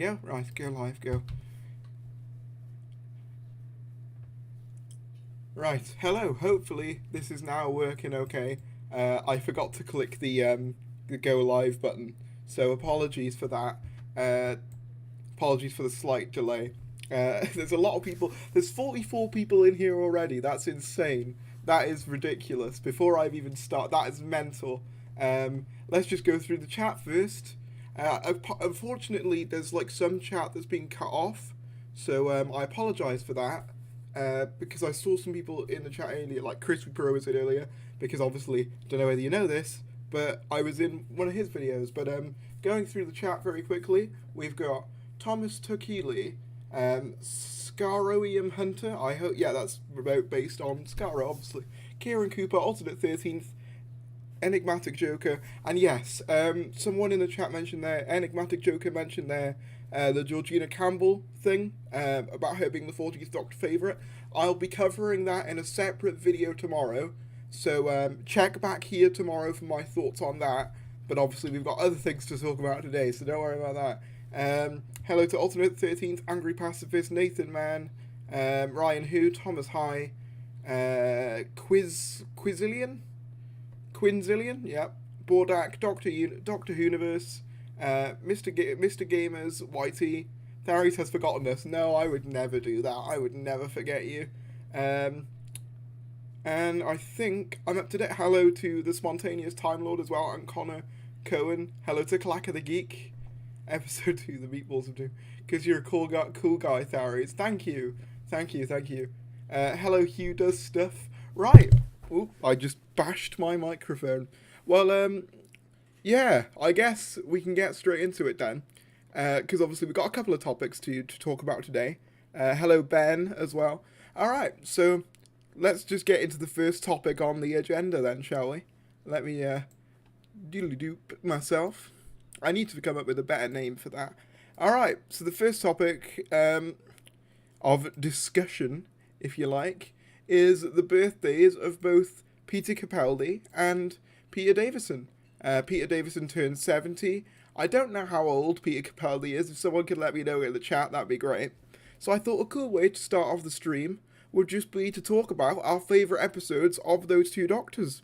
Yeah, right, go live, go. Right, hello, hopefully this is now working okay. I forgot to click the go live button, so apologies for that. Uh, Apologies for the slight delay. There's a lot of people, there's 44 people in here already, that's insane. That is ridiculous. Before I've even started, that is mental. Let's just go through the chat first. Unfortunately, there's like some chat that's been cut off, so I apologise for that. Because I saw some people in the chat earlier, like Chris Pro was in earlier, because obviously, don't know whether you know this, but I was in one of his videos. But going through the chat very quickly, we've got Thomas Tukili, Scaroium Hunter, I hope, yeah, that's remote based on Scaro, obviously. Kieran Cooper, alternate 13th, Enigmatic Joker, and yes, someone in the chat mentioned there, Enigmatic Joker mentioned there, the Georgina Campbell thing, about her being the 40th Doctor favourite. I'll be covering that in a separate video tomorrow, so check back here tomorrow for my thoughts on that, but obviously we've got other things to talk about today, so don't worry about that. Hello to alternate 13th, Angry Pacifist, Nathan Mann, Ryan Hu, Thomas High, Quizillion, yep. Bordak, Doctor Universe, Mr. Gamers, Whitey. Tharis has forgotten us. No, I would never do that. I would never forget you. And I think I'm up to date. Hello to the Spontaneous Time Lord as well, and Connor Cohen. Hello to Clacker the Geek. Episode 2, the Meatballs of Doom. Because you're a cool guy, Tharis. Thank you. Hello, Hugh Does Stuff. Right. Ooh, I just bashed my microphone. Well, yeah, I guess we can get straight into it then. Because obviously we've got a couple of topics to talk about today. Hello, Ben, as well. Alright, so let's just get into the first topic on the agenda then, shall we? Let me, doodly-doop myself. I need to come up with a better name for that. Alright, so the first topic of discussion, if you like, is the birthdays of both Peter Capaldi and Peter Davison. Peter Davison turned 70. I don't know how old Peter Capaldi is. If someone could let me know in the chat, that'd be great. So I thought a cool way to start off the stream would just be to talk about our favourite episodes of those two Doctors.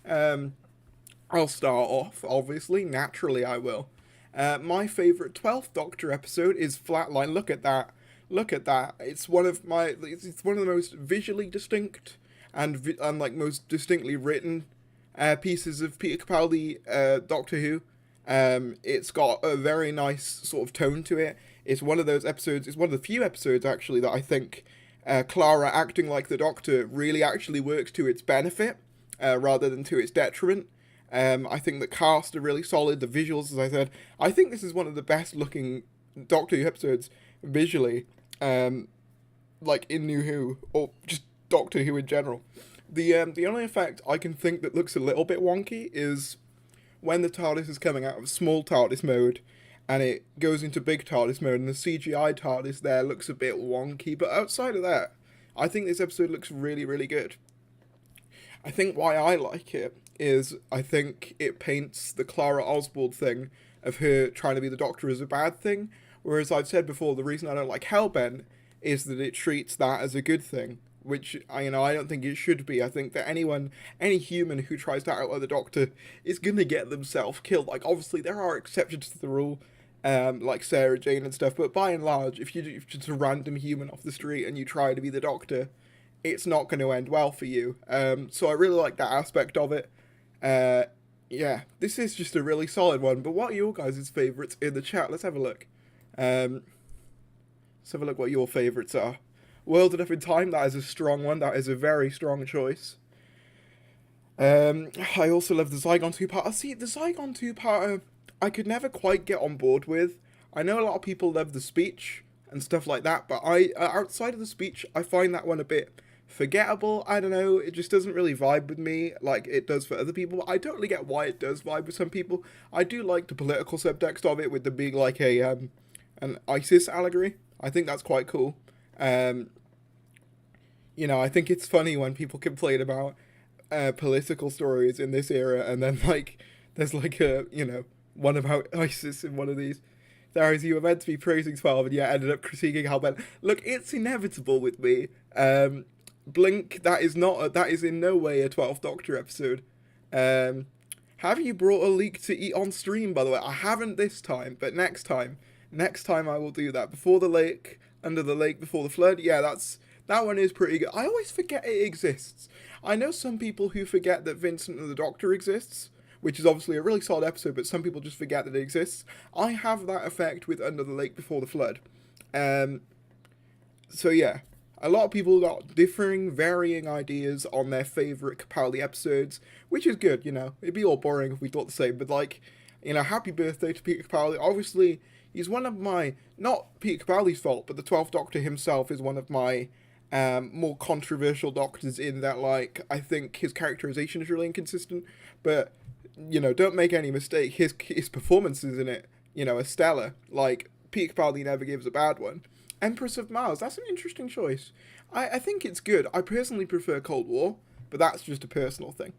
I'll start off, obviously. Naturally, I will. My favourite 12th Doctor episode is Flatline. Look at that. It's one of the most visually distinct and like most distinctly written pieces of Peter Capaldi Doctor Who. It's got a very nice sort of tone to it. It's one of those episodes. It's one of the few episodes actually that I think Clara acting like the Doctor really actually works to its benefit rather than to its detriment. I think the cast are really solid. The visuals, as I said, I think this is one of the best looking Doctor Who episodes visually. Like in New Who, or just Doctor Who in general. The only effect I can think that looks a little bit wonky is when the TARDIS is coming out of small TARDIS mode and it goes into big TARDIS mode, and the CGI TARDIS there looks a bit wonky, but outside of that, I think this episode looks really, really good. I think why I like it is I think it paints the Clara Oswald thing of her trying to be the Doctor as a bad thing, whereas I've said before, the reason I don't like Hellbent is that it treats that as a good thing, which I don't think it should be. I think that any human who tries to outlive the Doctor is gonna get themselves killed. Like, obviously there are exceptions to the rule, like Sarah Jane and stuff, but by and large, if you're just a random human off the street and you try to be the Doctor, it's not going to end well for you. So I really like that aspect of it. Yeah, this is just a really solid one. But what are your guys' favourites in the chat? Let's have a look. Let's have a look what your favourites are. World Enough in Time, that is a strong one. That is a very strong choice. I also love the Zygon 2-parter. See, the Zygon 2-parter, I could never quite get on board with. I know a lot of people love the speech and stuff like that, but outside of the speech, I find that one a bit forgettable. I don't know, it just doesn't really vibe with me like it does for other people. I totally get why it does vibe with some people. I do like the political subtext of it, with them being like an ISIS allegory. I think that's quite cool. I think it's funny when people complain about political stories in this era, and then like there's like a one about ISIS in one of these. Whereas you were meant to be praising 12 and yet ended up critiquing Hal Ben. Look, it's inevitable with me. Blink, that is in no way a 12th Doctor episode. Have you brought a leek to eat on stream, by the way? I haven't this time, but next time I will do that. Before the lake, under the lake, before the flood. Yeah, that one is pretty good. I always forget it exists. I know some people who forget that Vincent and the Doctor exists, which is obviously a really solid episode, but some people just forget that it exists. I have that effect with Under the Lake Before the Flood. So yeah, a lot of people got varying ideas on their favourite Capaldi episodes, which is good, you know. It'd be all boring if we thought the same, but like, you know, happy birthday to Peter Capaldi. Obviously, he's one of my, not Peter Capaldi's fault, but the 12th Doctor himself is one of my more controversial Doctors in that, like, I think his characterization is really inconsistent, but, you know, don't make any mistake, his performances in it, you know, are stellar. Like, Peter Capaldi never gives a bad one. Empress of Mars, that's an interesting choice. I think it's good. I personally prefer Cold War, but that's just a personal thing.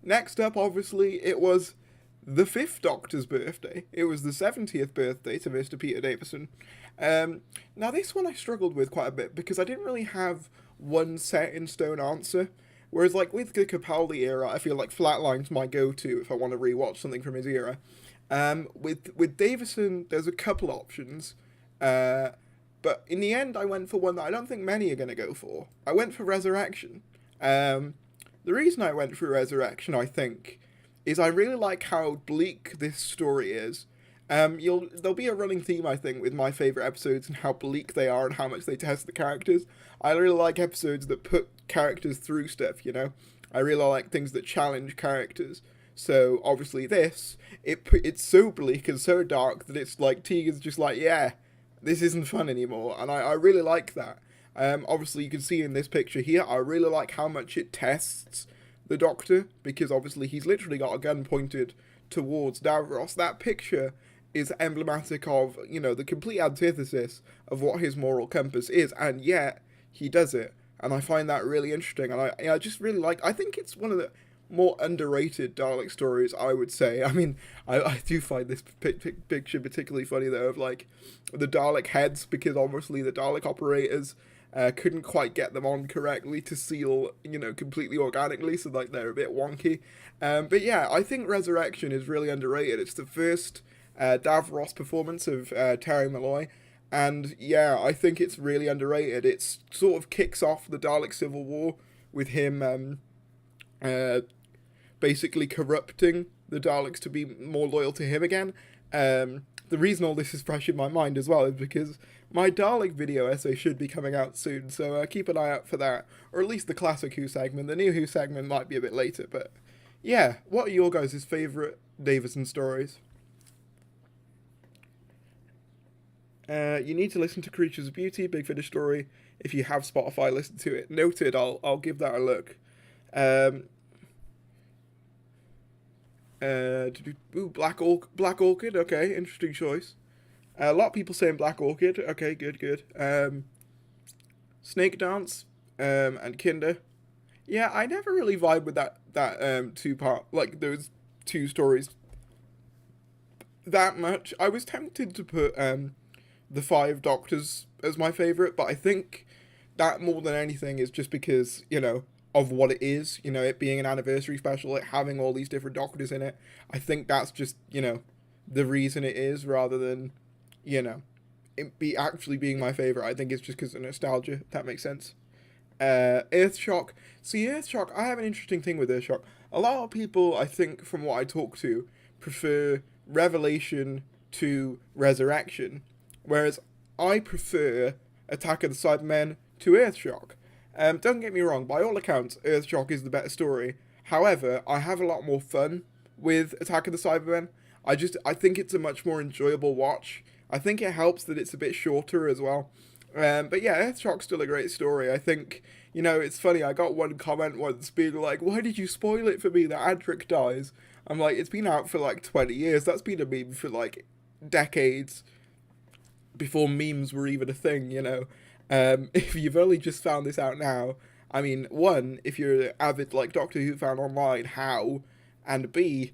Next up, obviously, it was the 5th Doctor's birthday. It was the 70th birthday to Mr. Peter Davison. Now, this one I struggled with quite a bit because I didn't really have one set-in-stone answer. Whereas, like, with the Capaldi era, I feel like Flatline's my go-to if I want to rewatch something from his era. With Davison, there's a couple options. But in the end, I went for one that I don't think many are going to go for. I went for Resurrection. The reason I went for Resurrection, I think, is I really like how bleak this story is. There'll be a running theme, I think, with my favourite episodes and how bleak they are and how much they test the characters. I really like episodes that put characters through stuff, you know? I really like things that challenge characters. So, obviously this, it's so bleak and so dark that it's like, Tegan's just like, yeah, this isn't fun anymore, and I really like that. Obviously, you can see in this picture here, I really like how much it tests the Doctor, because obviously he's literally got a gun pointed towards Davros. That picture is emblematic of, you know, the complete antithesis of what his moral compass is, and yet he does it, and I find that really interesting, and I just really like, I think it's one of the more underrated Dalek stories, I would say. I mean, I do find this picture particularly funny, though, of, like, the Dalek heads, because obviously the Dalek operators couldn't quite get them on correctly to seal, you know, completely organically, so, like, they're a bit wonky. But yeah, I think Resurrection is really underrated. It's the first Davros performance of Terry Malloy, and yeah, I think it's really underrated. It sort of kicks off the Dalek Civil War with him basically corrupting the Daleks to be more loyal to him again. The reason all this is fresh in my mind as well is because my Dalek video essay should be coming out soon, so keep an eye out for that, or at least the classic Who segment. The new Who segment might be a bit later, but yeah, what are your guys' favourite Davison stories? You need to listen to Creatures of Beauty, Big Finish story. If you have Spotify, listen to it. Noted, I'll give that a look. Black Orchid, okay, interesting choice. A lot of people saying Black Orchid, okay, good. Snake Dance, and Kinder. Yeah, I never really vibe with that two-part, like, those two stories that much. I was tempted to put, the 5 Doctors as my favourite, but I think that more than anything is just because, you know, of what it is, you know, it being an anniversary special, it having all these different Doctors in it. I think that's just, you know, the reason it is, rather than, you know, it actually being my favourite. I think it's just because of nostalgia, if that makes sense. Earthshock. See, Earthshock, I have an interesting thing with Earthshock. A lot of people, I think, from what I talk to, prefer Revelation to Resurrection, whereas I prefer Attack of the Cybermen to Earthshock. Don't get me wrong, by all accounts, Earthshock is the better story. However, I have a lot more fun with Attack of the Cybermen. I think it's a much more enjoyable watch. I think it helps that it's a bit shorter as well. But yeah, Earthshock's still a great story. I think, you know, it's funny, I got one comment once being like, why did you spoil it for me that Adric dies? I'm like, it's been out for like 20 years. That's been a meme for like decades before memes were even a thing, you know. If you've only just found this out now, I mean, one, if you're an avid, like, Doctor Who fan online, how? And B,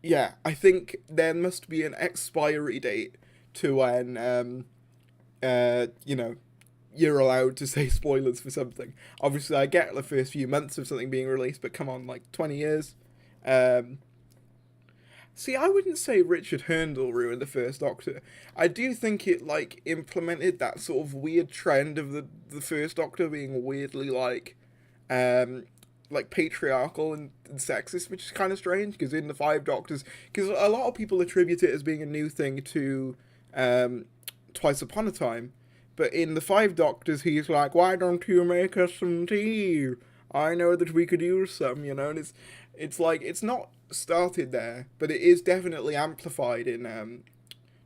yeah, I think there must be an expiry date to when you know, you're allowed to say spoilers for something. Obviously, I get the first few months of something being released, but come on, like 20 years. Um, See, I wouldn't say Richard Herndl ruined the First Doctor. I do think it like implemented that sort of weird trend of the First Doctor being weirdly um, like patriarchal and sexist, which is kind of strange because in the Five Doctors, because a lot of people attribute it as being a new thing to um, Twice Upon a Time, but in the Five Doctors, he's like, "Why don't you make us some tea? I know that we could use some," you know, and it's like it's not started there, but it is definitely amplified in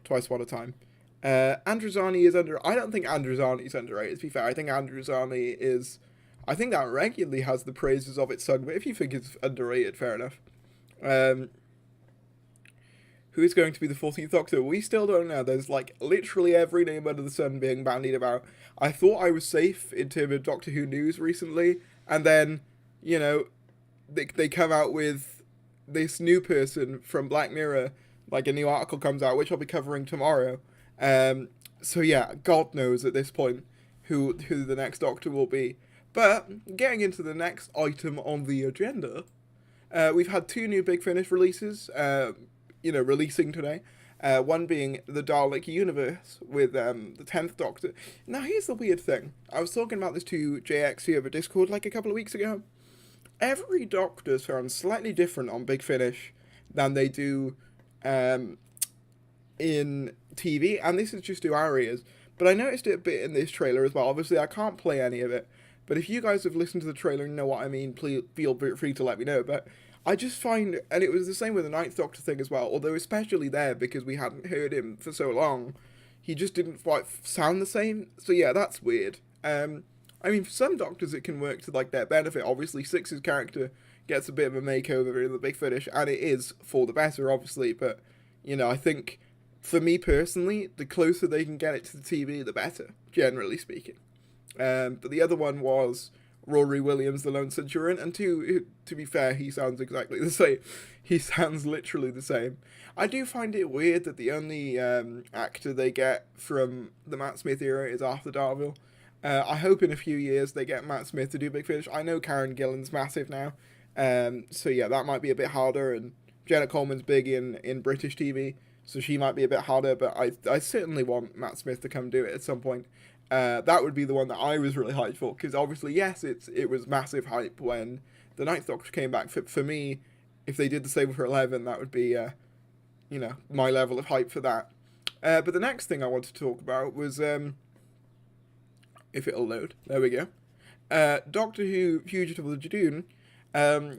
Twice Upon a Time. Androzani is under. I don't think Androzani is underrated. To be fair, I think Androzani is. I think that regularly has the praises of its sung. But if you think it's underrated, fair enough. Um, who is going to be the 14th Doctor? We still don't know. There's like literally every name under the sun being bandied about. I thought I was safe in terms of Doctor Who news recently, and then you know they come out with this new person from Black Mirror, like a new article comes out, which I'll be covering tomorrow. So yeah, God knows at this point who the next Doctor will be. But getting into the next item on the agenda, we've had two new Big Finish releases, releasing today. One being the Dalek Universe with the 10th Doctor. Now, here's the weird thing. I was talking about this to JX over Discord like a couple of weeks ago. Every Doctor sounds slightly different on Big Finish than they do in TV, and this is just to our ears. But I noticed it a bit in this trailer as well. Obviously, I can't play any of it, but if you guys have listened to the trailer and know what I mean, please feel free to let me know. But I just find, and it was the same with the Ninth Doctor thing as well, although especially there, because we hadn't heard him for so long, he just didn't quite sound the same. So yeah, that's weird. I mean, for some Doctors it can work to like their benefit. Obviously, Six's character gets a bit of a makeover in the Big Finish, and it is for the better, obviously. But you know, I think for me personally, the closer they can get it to the TV, the better, generally speaking. But the other one was Rory Williams, the Lone Centurion, and to be fair, he sounds exactly the same. He sounds literally the same. I do find it weird that the only actor they get from the Matt Smith era is Arthur Darvill. I hope in a few years they get Matt Smith to do Big Finish. I know Karen Gillan's massive now, so yeah, that might be a bit harder, and Jenna Coleman's big in British TV, so she might be a bit harder, but I certainly want Matt Smith to come do it at some point. That would be the one that I was really hyped for, because obviously, yes, it was massive hype when the Ninth Doctor came back. For me, if they did the same for 11, that would be, my level of hype for that. But the next thing I wanted to talk about was, if it'll load, there we go. Doctor Who Fugitive of the Judoon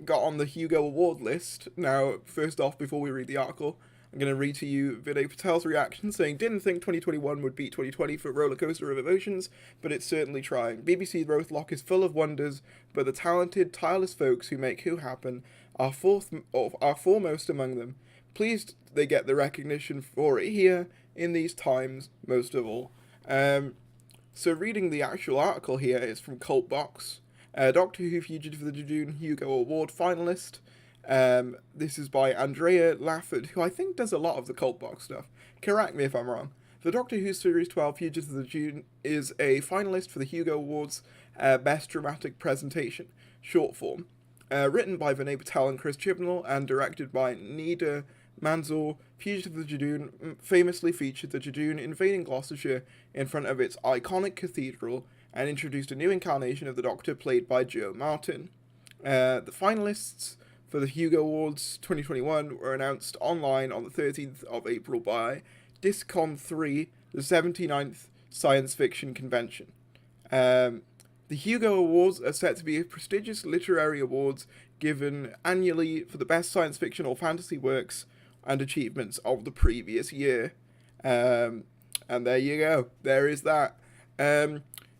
got on the Hugo Award list. Now, first off, before we read the article, I'm going to read to you Vinay Patel's reaction, saying, "Didn't think 2021 would beat 2020 for Roller Coaster of Emotions, but it's certainly trying. BBC Rothlock is full of wonders, but the talented, tireless folks who make Who happen are foremost among them. Pleased they get the recognition for it here, in these times, most of all." So reading the actual article here is from Cult Box. Doctor Who Fugitive of the Judoon Hugo Award finalist. This is by Andrea Lafford, who I think does a lot of the Cult Box stuff. Correct me if I'm wrong. The Doctor Who Series 12 Fugitive of the Judoon is a finalist for the Hugo Awards Best Dramatic Presentation, short form. Written by Vinay Patel and Chris Chibnall and directed by Nida Manzoor, Fugitive of the Judoon famously featured the Judoon invading Gloucestershire in front of its iconic cathedral and introduced a new incarnation of the Doctor played by Joe Martin. The finalists for the Hugo Awards 2021 were announced online on the 13th of April by Discon 3, the 79th Science Fiction Convention. The Hugo Awards are set to be prestigious literary awards given annually for the best science fiction or fantasy works and achievements of the previous year. And there you go. There is that.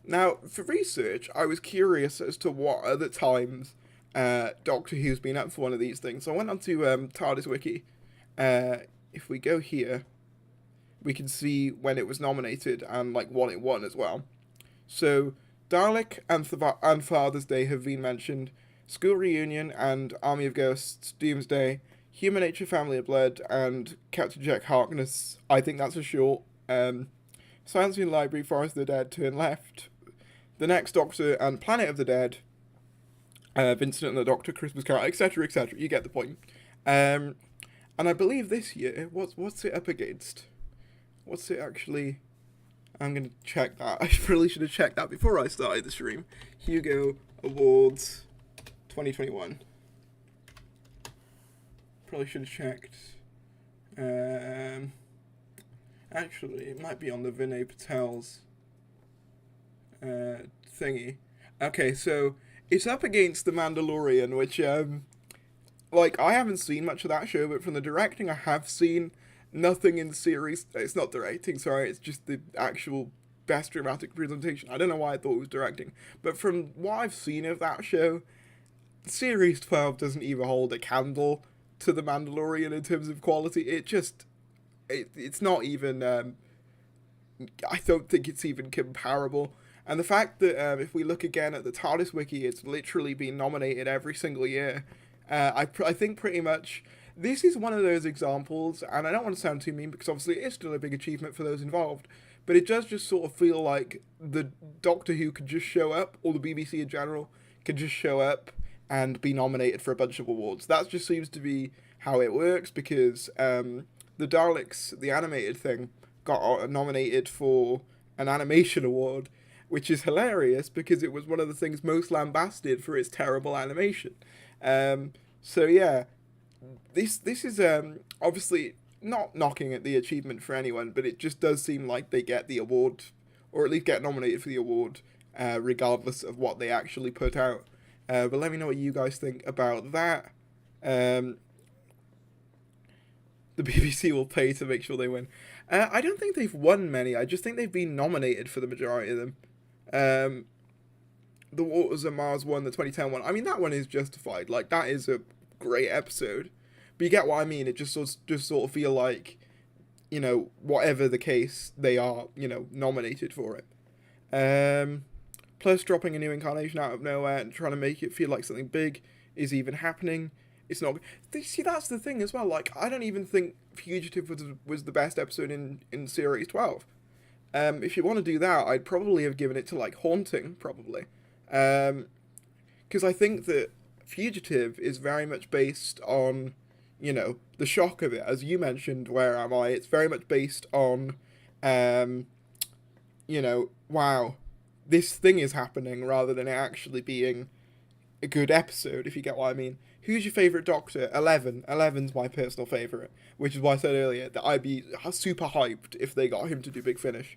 Now, for research, I was curious as to what other times Doctor Who's been up for one of these things. So I went onto TARDIS Wiki. If we go here, we can see when it was nominated and like what it won as well. So Dalek and Father's Day have been mentioned. School Reunion and Army of Ghosts, Doomsday, Human Nature, Family of Blood, and Captain Jack Harkness. I think that's a short. Science in Library, Forest of the Dead, Turn Left, The Next Doctor, and Planet of the Dead. Vincent and the Doctor, Christmas Carol, etc., etc. You get the point. And I believe this year, what's it up against? What's it actually? I'm gonna check that. I really should have checked that before I started the stream. Hugo Awards 2021. Probably should have checked. Actually, it might be on the Vinay Patel's thingy. Okay, so it's up against The Mandalorian, which like, I haven't seen much of that show, but from the directing I have seen. Nothing in the series. It's not directing, sorry. It's just the actual best dramatic presentation. I don't know why I thought it was directing, but from what I've seen of that show, Series 12 doesn't even hold a candle to The Mandalorian in terms of quality. It's not even. I don't think it's even comparable. And the fact that if we look again at the TARDIS wiki, it's literally been nominated every single year. I think pretty much. This is one of those examples, and I don't want to sound too mean because obviously it is still a big achievement for those involved, but it does just sort of feel like the Doctor Who could just show up, or the BBC in general, could just show up and be nominated for a bunch of awards. That just seems to be how it works, because the Daleks, the animated thing, got nominated for an animation award, which is hilarious because it was one of the things most lambasted for its terrible animation. So yeah. This is obviously not knocking at the achievement for anyone, but it just does seem like they get the award, or at least get nominated for the award, regardless of what they actually put out. But let me know what you guys think about that. The BBC will pay to make sure they win. I don't think they've won many. I just think they've been nominated for the majority of them. The Waters of Mars one, the 2010 one. I mean, that one is justified. Like, that is a great episode, but you get what I mean. It just sort of feel like, you know, whatever the case, they are, you know, nominated for it. Plus, dropping a new incarnation out of nowhere and trying to make it feel like something big is even happening. It's not. See, that's the thing as well. Like, I don't even think Fugitive was the best episode in Series 12. If you want to do that, I'd probably have given it to, like, Haunting, probably. Because I think that Fugitive is very much based on, you know, the shock of it. As you mentioned, Where Am I? It's very much based on, you know, wow, this thing is happening, rather than it actually being a good episode, if you get what I mean. Who's your favourite Doctor? 11. 11's my personal favourite, which is why I said earlier that I'd be super hyped if they got him to do Big Finish.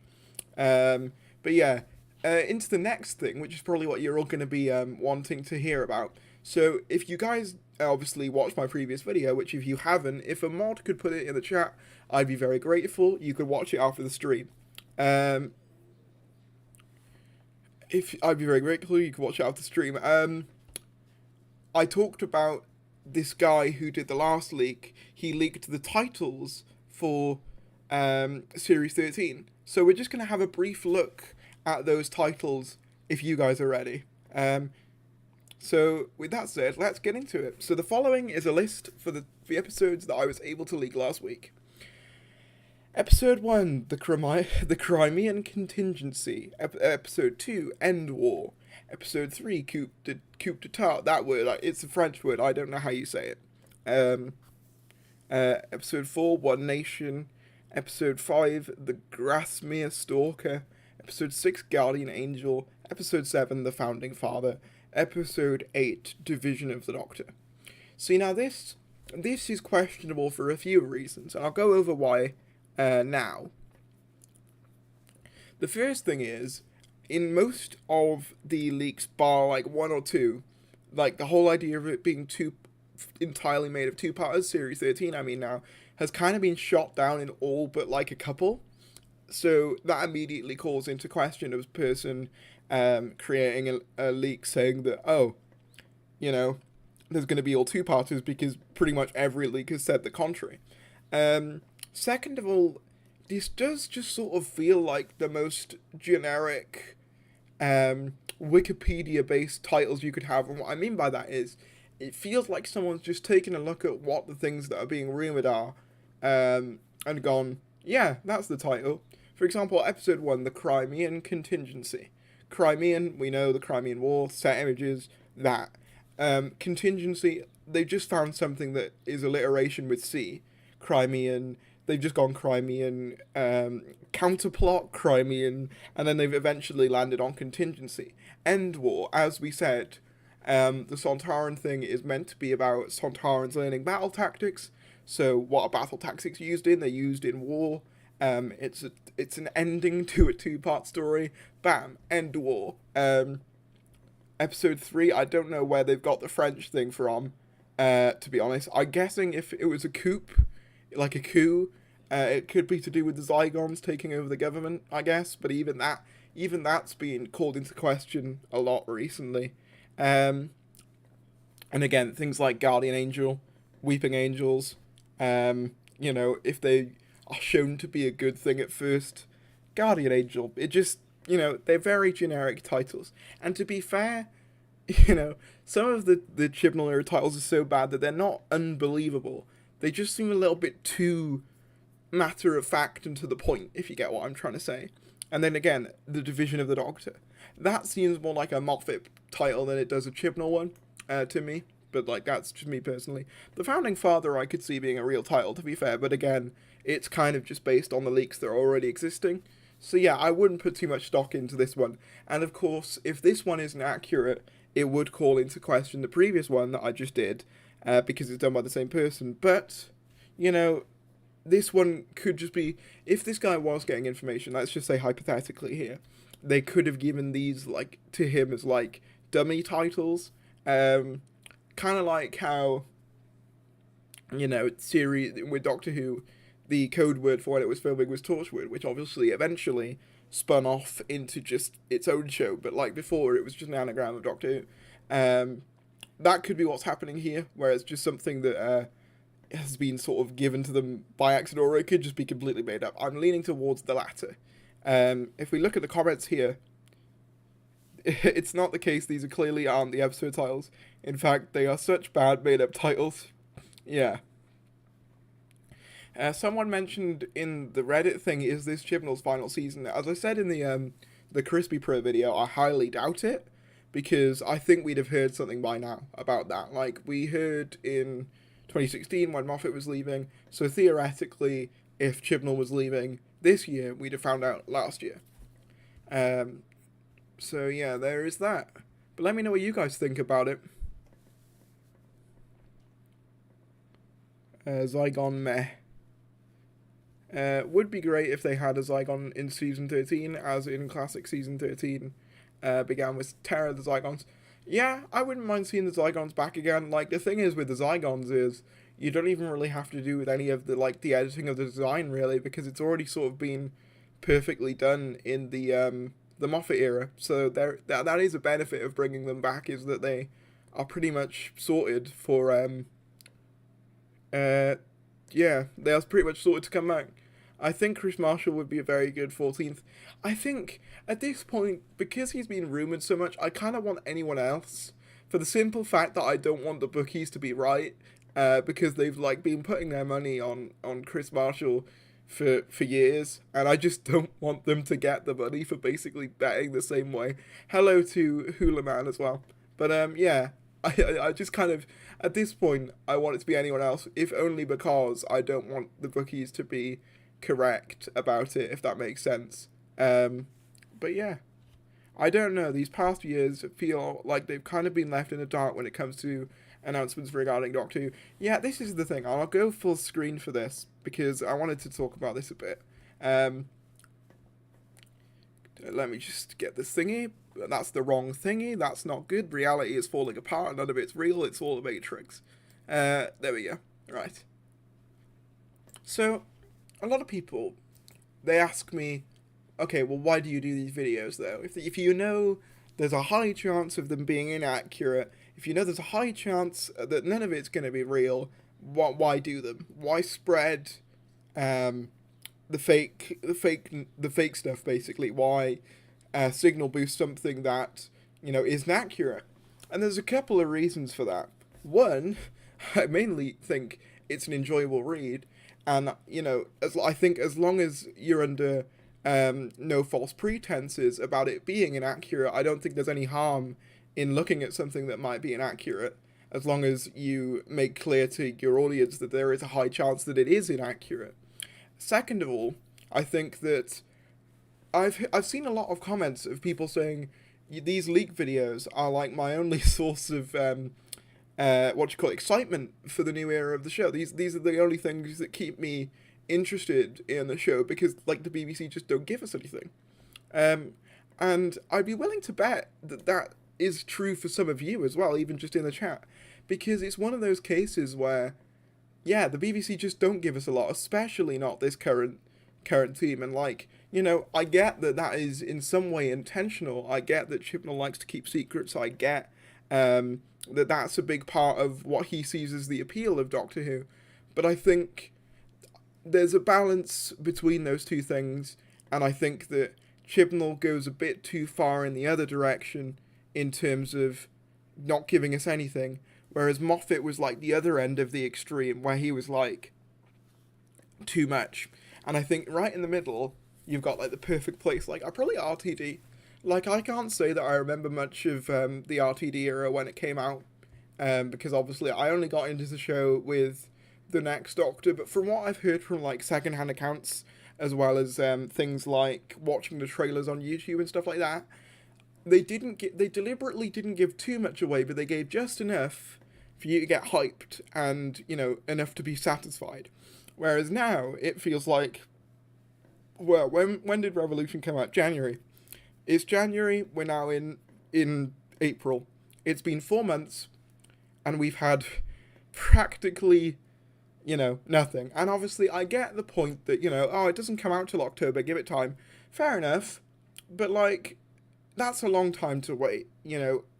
But yeah, into the next thing, which is probably what you're all going to be wanting to hear about. So if you guys obviously watched my previous video, which if you haven't, if a mod could put it in the chat, I'd be very grateful. You could watch it after the stream. I'd be very grateful, you could watch it after the stream. I talked about this guy who did the last leak. He leaked the titles for Series 13. So we're just going to have a brief look at those titles if you guys are ready. So with that said, let's get into it. So the following is a list for the episodes that I was able to leak last week. Episode 1, the Crimean Contingency. Episode 2, End War. Episode 3, coup d'etat. That word, it's a French word, I don't know how you say it. Episode 4, One Nation. Episode 5, The Grasmere Stalker. Episode 6, Guardian Angel. Episode 7, The Founding Father. Episode 8, Division of the Doctor. See, now this is questionable for a few reasons, and I'll go over why now. The first thing is, in most of the leaks, bar like one or two, like the whole idea of it being entirely made of two-parters, Series 13, I mean now, has kind of been shot down in all but like a couple. So that immediately calls into question a person creating a leak saying that, oh, you know, there's going to be all two-parters, because pretty much every leak has said the contrary. Second of all, this does just sort of feel like the most generic Wikipedia-based titles you could have. And what I mean by that is, it feels like someone's just taken a look at what the things that are being rumoured are, and gone, yeah, that's the title. For example, episode 1, the Crimean Contingency. Crimean, we know the Crimean War, set images, that. Contingency, they've just found something that is alliteration with C. Crimean, they've just gone Crimean, counterplot, Crimean, and then they've eventually landed on contingency. End war, as we said, the Sontaran thing is meant to be about Sontarans learning battle tactics. So what are battle tactics used in? They're used in war. It's an ending to a 2-part story. Bam, end war. Episode 3, I don't know where they've got the French thing from, to be honest. I'm guessing if it was a coup, like a coup, it could be to do with the Zygons taking over the government, I guess. But even that's been called into question a lot recently. And again, things like Guardian Angel, Weeping Angels, if they are shown to be a good thing at first, Guardian Angel, it just, they're very generic titles. And to be fair, some of the Chibnall era titles are so bad that they're not unbelievable. They just seem a little bit too matter of fact and to the point, if you get what I'm trying to say. And then again, the Division of the Doctor. That seems more like a Moffat title than it does a Chibnall one, to me. But, that's just me personally. The Founding Father I could see being a real title, to be fair. But again, it's kind of just based on the leaks that are already existing. So yeah, I wouldn't put too much stock into this one. And of course, if this one isn't accurate, it would call into question the previous one that I just did. Because it's done by the same person. But, this one could just be, if this guy was getting information, let's just say hypothetically here, they could have given these, to him as, dummy titles. Kind of like how, series, with Doctor Who, the code word for when it was filming was Torchwood, which obviously eventually spun off into just its own show, but before, it was just an anagram of Doctor Who. That could be what's happening here, where it's just something that, has been sort of given to them by accident, or it could just be completely made up. I'm leaning towards the latter. If we look at the comments here, it's not the case. These clearly aren't the episode titles. In fact, they are such bad made-up titles. Yeah. Someone mentioned in the Reddit thing, is this Chibnall's final season? As I said in the Crispy Pro video, I highly doubt it, because I think we'd have heard something by now about that. We heard in 2016 when Moffat was leaving, so theoretically, if Chibnall was leaving this year, we'd have found out last year. So yeah, there is that. But let me know what you guys think about it. Zygon meh. Would be great if they had a Zygon in Season 13, as in Classic Season 13 began with Terror of the Zygons. Yeah, I wouldn't mind seeing the Zygons back again. The thing is with the Zygons is, you don't even really have to do with any of the, the editing of the design, really, because it's already sort of been perfectly done in the Moffat era. So that is a benefit of bringing them back, is that they are pretty much sorted for, they are pretty much sorted to come back. I think Chris Marshall would be a very good 14th. I think, at this point, because he's been rumoured so much, I kind of want anyone else. For the simple fact that I don't want the bookies to be right, because they've, been putting their money on Chris Marshall for years, and I just don't want them to get the money for basically betting the same way. Hello to Hula Man as well. But, yeah, I just kind of, at this point, I want it to be anyone else, if only because I don't want the bookies to be correct about it, if that makes sense. But yeah, I don't know, these past years feel like they've kind of been left in the dark when it comes to announcements regarding Doctor Who. Yeah, this is the thing, I'll go full screen for this, because I wanted to talk about this a bit. Let me just get this thingy. That's the wrong thingy, that's not good, reality is falling apart, none of it's real, it's all a matrix. There we go, right. So, a lot of people, they ask me, okay, well, why do you do these videos, though? If you know there's a high chance of them being inaccurate, if you know there's a high chance that none of it's going to be real, why do them? Why spread the fake stuff, basically? Why signal boost something that, isn't accurate? And there's a couple of reasons for that. One, I mainly think it's an enjoyable read, and I think as long as you're under no false pretenses about it being inaccurate, I don't think there's any harm in looking at something that might be inaccurate, as long as you make clear to your audience that there is a high chance that it is inaccurate. Second of all, I think that I've seen a lot of comments of people saying these leak videos are like my only source of excitement for the new era of the show. These are the only things that keep me interested in the show, because like the BBC just don't give us anything. And I'd be willing to bet that that is true for some of you as well, even just in the chat, because it's one of those cases where, yeah, the BBC just don't give us a lot, especially not this current team. And I get that that is in some way intentional. I get that Chibnall likes to keep secrets. I get that that's a big part of what he sees as the appeal of Doctor Who. But I think there's a balance between those two things, and I think that Chibnall goes a bit too far in the other direction in terms of not giving us anything, whereas Moffat was like the other end of the extreme, where he was like, too much. And I think right in the middle, you've got like the perfect place, like probably RTD. Like, I can't say that I remember much of the RTD era when it came out, because obviously I only got into the show with The Next Doctor, but from what I've heard from like secondhand accounts, as well as things like watching the trailers on YouTube and stuff like that, they deliberately didn't give too much away, but they gave just enough for you to get hyped and, enough to be satisfied. Whereas now, it feels like, well, when did Revolution come out? January. It's January, we're now in April. It's been 4 months, and we've had practically, nothing. And obviously, I get the point that, it doesn't come out till October, give it time. Fair enough, but, that's a long time to wait,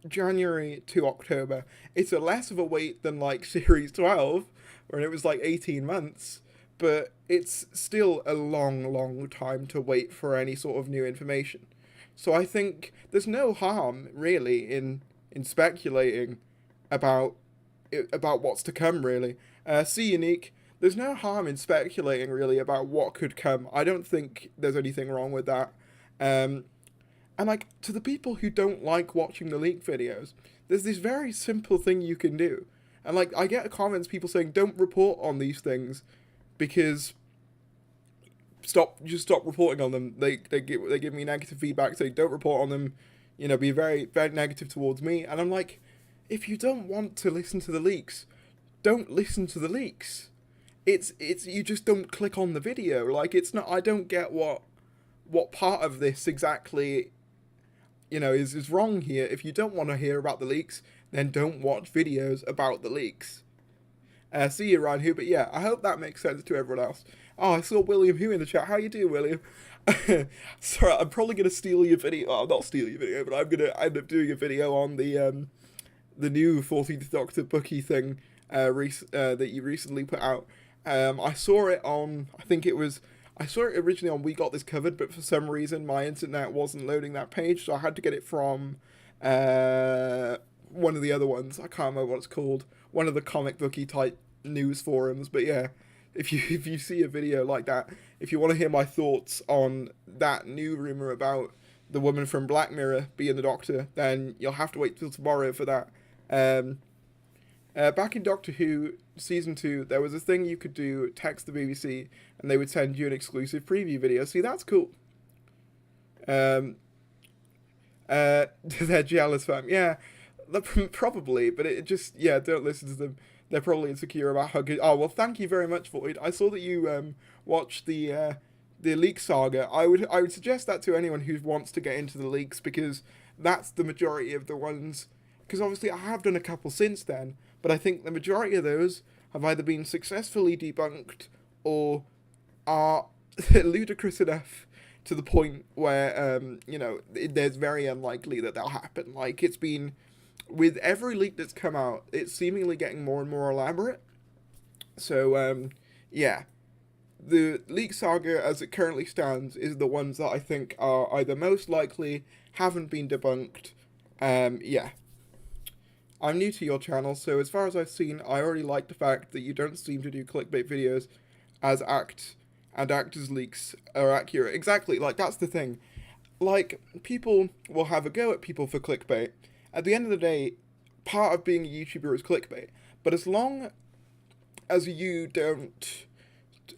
January to October. It's a less of a wait than, Series 12, where it was, 18 months, but it's still a long, long time to wait for any sort of new information. So I think there's no harm, really, in speculating about what's to come, really. See Unique, there's no harm in speculating, really, about what could come. I don't think there's anything wrong with that. And, to the people who don't like watching the leak videos, there's this very simple thing you can do. And, I get comments, people saying, don't report on these things, because just stop reporting on them. They give me negative feedback, saying don't report on them, be very, very negative towards me. And I'm like, if you don't want to listen to the leaks, don't listen to the leaks. It's you just don't click on the video. It's not, I don't get what part of this exactly, is wrong here. If you don't want to hear about the leaks, then don't watch videos about the leaks. See you, Ryan Hubert. Yeah, I hope that makes sense to everyone else. Oh, I saw William Hu in the chat. How you doing, William? Sorry, I'm probably going to steal your video. Well, not steal your video, but I'm going to end up doing a video on the new 14th Doctor bookie thing that you recently put out. I saw it on, I saw it originally on We Got This Covered, but for some reason my internet wasn't loading that page, so I had to get it from one of the other ones. I can't remember what it's called. One of the comic booky type news forums. But yeah, if you see a video like that, if you want to hear my thoughts on that new rumor about the woman from Black Mirror being the Doctor, then you'll have to wait till tomorrow for that. Back in Doctor Who Season 2, there was a thing you could do, text the BBC, and they would send you an exclusive preview video. See, that's cool. They're jealous, fam. Yeah, probably, but it just, yeah, don't listen to them. They're probably insecure about hugging. Oh, well, thank you very much, Void. I saw that you watched the leak saga. I would suggest that to anyone who wants to get into the leaks, because that's the majority of the ones. Because obviously I have done a couple since then, but I think the majority of those have either been successfully debunked or are ludicrous enough to the point where, there's very unlikely that they'll happen. It's been, with every leak that's come out, it's seemingly getting more and more elaborate. So, yeah. The leak saga, as it currently stands, is the ones that I think are either most likely, haven't been debunked, yeah. I'm new to your channel, so as far as I've seen, I already like the fact that you don't seem to do clickbait videos as actors leaks are accurate. Exactly, like that's the thing. Like, people will have a go at people for clickbait. At the end of the day, part of being a YouTuber is clickbait. But as long as you don't,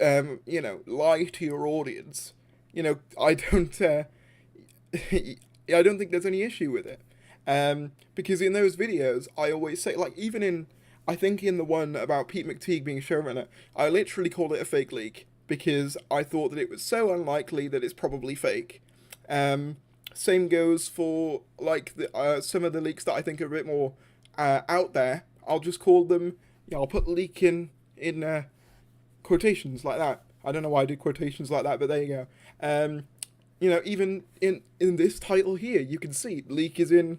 lie to your audience, I don't, I don't think there's any issue with it. Because in those videos, I always say, like, even in, I think in the one about Pete McTeague being showrunner, I literally called it a fake leak because I thought that it was so unlikely that it's probably fake. Same goes for, like, some of the leaks that I think are a bit more out there. I'll just call them, I'll put leak in quotations like that. I don't know why I did quotations like that, but there you go. Even in this title here, you can see leak is in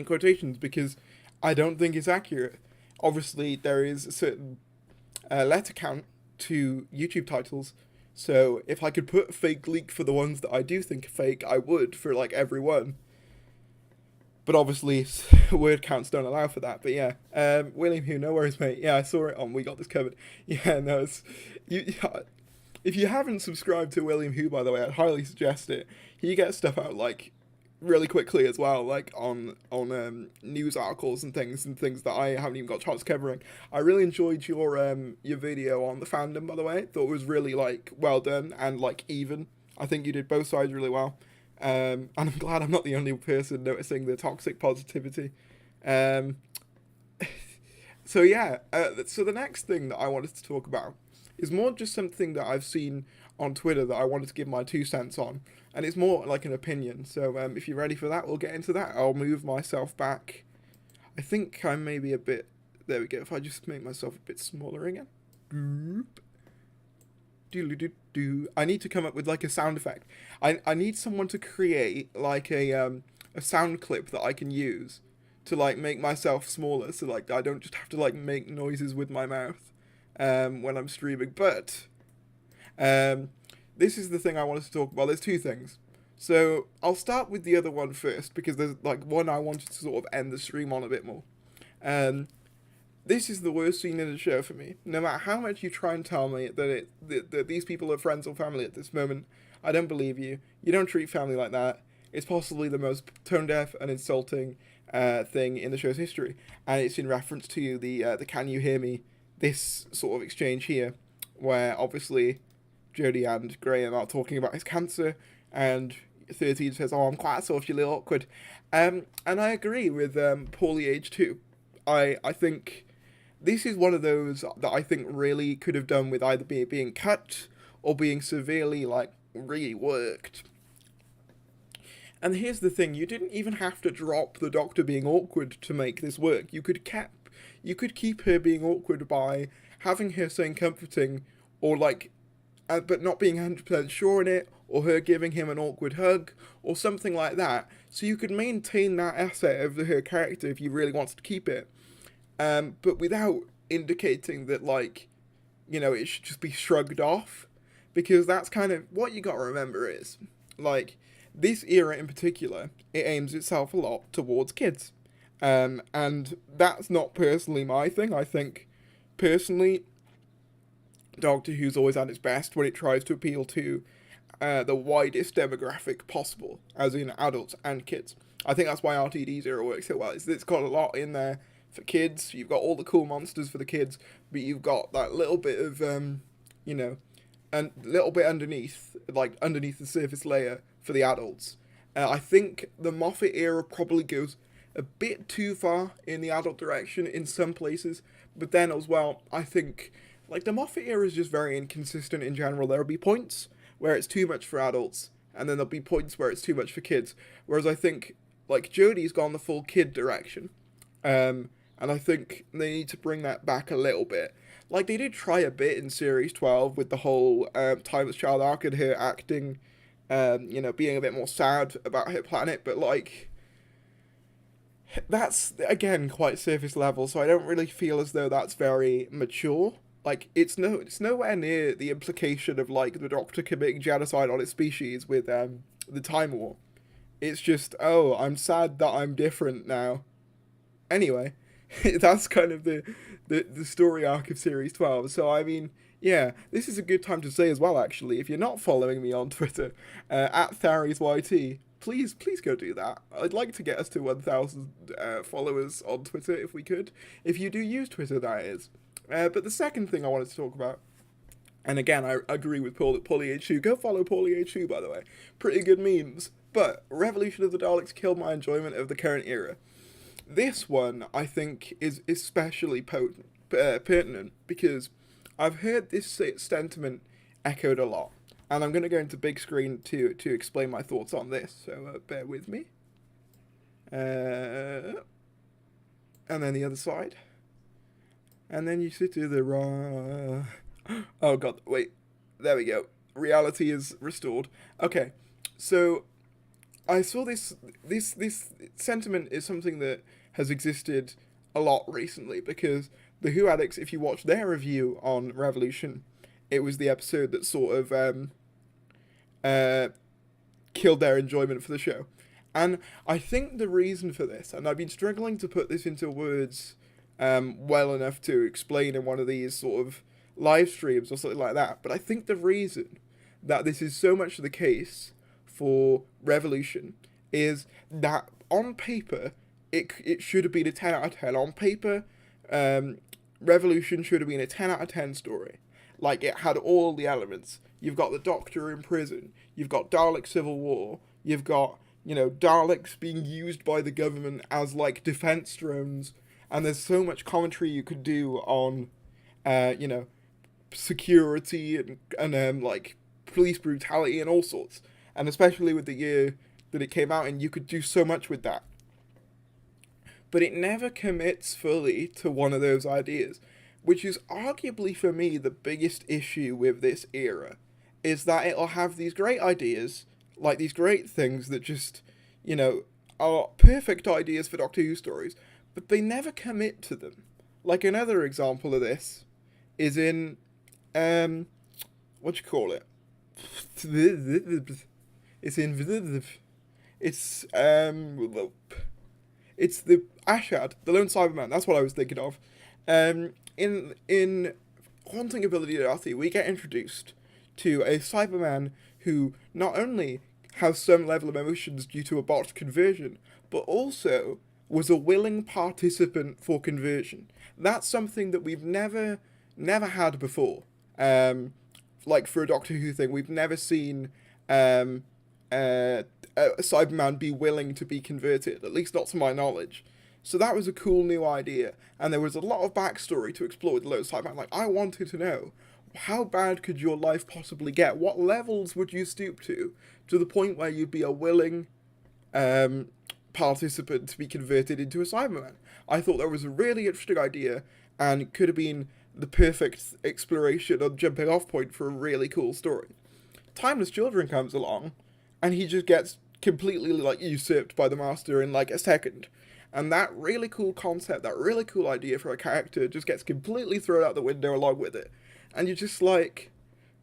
quotations because I don't think it's accurate. Obviously, there is a certain letter count to YouTube titles, so if I could put fake leak for the ones that I do think are fake, I would for like every one. But obviously, word counts don't allow for that. But yeah, William Hugh, no worries, mate. Yeah, I saw it on We Got This Covered. Yeah, no, if you haven't subscribed to William Hugh, by the way, I'd highly suggest it. He gets stuff out like really quickly as well, like on news articles and things that I haven't even got a chance covering. I really enjoyed your video on the fandom, by the way. Thought it was really like well done and like even. I think you did both sides really well. And I'm glad I'm not the only person noticing the toxic positivity. So yeah, so the next thing that I wanted to talk about is more just something that I've seen on Twitter that I wanted to give my 2 cents on, and it's more like an opinion. So if you're ready for that, we'll get into that. I'll move myself back. I think I'm maybe a bit, there we go, if I just make myself a bit smaller again. I need to come up with like a sound effect. I need someone to create like a sound clip that I can use to like make myself smaller, so like I don't just have to like make noises with my mouth when I'm streaming. But this is the thing I wanted to talk about. There's 2 things. So I'll start with the other one first because there's like one I wanted to sort of end the stream on a bit more. This is the worst scene in the show for me. No matter how much you try and tell me that these people are friends or family at this moment, I don't believe you. You don't treat family like that. It's possibly the most tone-deaf and insulting thing in the show's history, and it's in reference to the "Can you hear me?" this sort of exchange here, where obviously Jodie and Graham are talking about his cancer, and 13 says, "Oh, I'm quite socially awkward," and I agree with Paulie Age 2. I think this is one of those that I think really could have done with either being cut or being severely like reworked. And here's the thing, you didn't even have to drop the Doctor being awkward to make this work. You could keep her being awkward by having her saying comforting, or like, but not being 100% sure in it, or her giving him an awkward hug, or something like that. So you could maintain that asset of her character if you really wanted to keep it. But without indicating that, like, it should just be shrugged off. Because that's kind of, what you gotta remember is, like, this era in particular, it aims itself a lot towards kids. And that's not personally my thing. I think, personally, Doctor Who's always at its best when it tries to appeal to the widest demographic possible, as in adults and kids. I think that's why RTD's era works so well. It's got a lot in there for kids. You've got all the cool monsters for the kids, but you've got that little bit of, and little bit underneath the surface layer for the adults. I think the Moffat era probably goes a bit too far in the adult direction in some places, but then as well, I think, like, the Moffat era is just very inconsistent in general. There'll be points where it's too much for adults, and then there'll be points where it's too much for kids. Whereas I think, like, Jodie's gone the full kid direction. And I think they need to bring that back a little bit. Like, they did try a bit in Series 12 with the whole Timeless Child arc and her acting, being a bit more sad about her planet, but, like, that's, again, quite surface level, so I don't really feel as though that's very mature. Like, it's nowhere near the implication of, like, the Doctor committing genocide on its species with the Time War. It's just, oh, I'm sad that I'm different now. Anyway, that's kind of the story arc of Series 12. So, I mean, yeah, this is a good time to say as well, actually, if you're not following me on Twitter, at TharisYT, please go do that. I'd like to get us to 1,000 followers on Twitter if we could. If you do use Twitter, that is. But the second thing I wanted to talk about, and again, I agree with Paulie H2. Go follow Paulie H2, by the way. Pretty good memes. But Revolution of the Daleks killed my enjoyment of the current era. This one, I think, is especially pertinent because I've heard this sentiment echoed a lot. And I'm going to go into big screen to explain my thoughts on this, so bear with me. And then the other side. And then you sit to the right. Oh god, wait. There we go. Reality is restored. Okay, so I saw this sentiment is something that has existed a lot recently because the Who Addicts, if you watch their review on Revolution, it was the episode that sort of killed their enjoyment for the show. And I think the reason for this, and I've been struggling to put this into words well enough to explain in one of these sort of live streams or something like that, but I think the reason that this is so much the case for Revolution is that on paper it should have been a 10 out of 10. On paper, Revolution should have been a 10 out of 10 story. Like, it had all the elements. You've got the Doctor in prison, you've got Dalek Civil War, you've got, you know, Daleks being used by the government as, like, defense drones, and there's so much commentary you could do on, you know, security and like, police brutality and all sorts. And especially with the year that it came out in, you could do so much with that. But it never commits fully to one of those ideas, which is arguably, for me, the biggest issue with this era, is that it'll have these great ideas, like these great things that just, you know, are perfect ideas for Doctor Who stories, but they never commit to them. Like, another example of this is in, what you call it? It's the Ashad, the Lone Cyberman, that's what I was thinking of. In Haunting Ability Darcy, we get introduced to a Cyberman who not only has some level of emotions due to a botched conversion, but also was a willing participant for conversion. That's something that we've never had before. Like, for a Doctor Who thing, we've never seen a Cyberman be willing to be converted, at least not to my knowledge. So that was a cool new idea, and there was a lot of backstory to explore with the Lone Cyberman. Like, I wanted to know, how bad could your life possibly get? What levels would you stoop to the point where you'd be a willing participant to be converted into a Cyberman? I thought that was a really interesting idea, and it could have been the perfect exploration and jumping off point for a really cool story. Timeless Children comes along, and he just gets completely, like, usurped by the Master in, like, a second. And that really cool concept, that really cool idea for a character just gets completely thrown out the window along with it. And you're just like,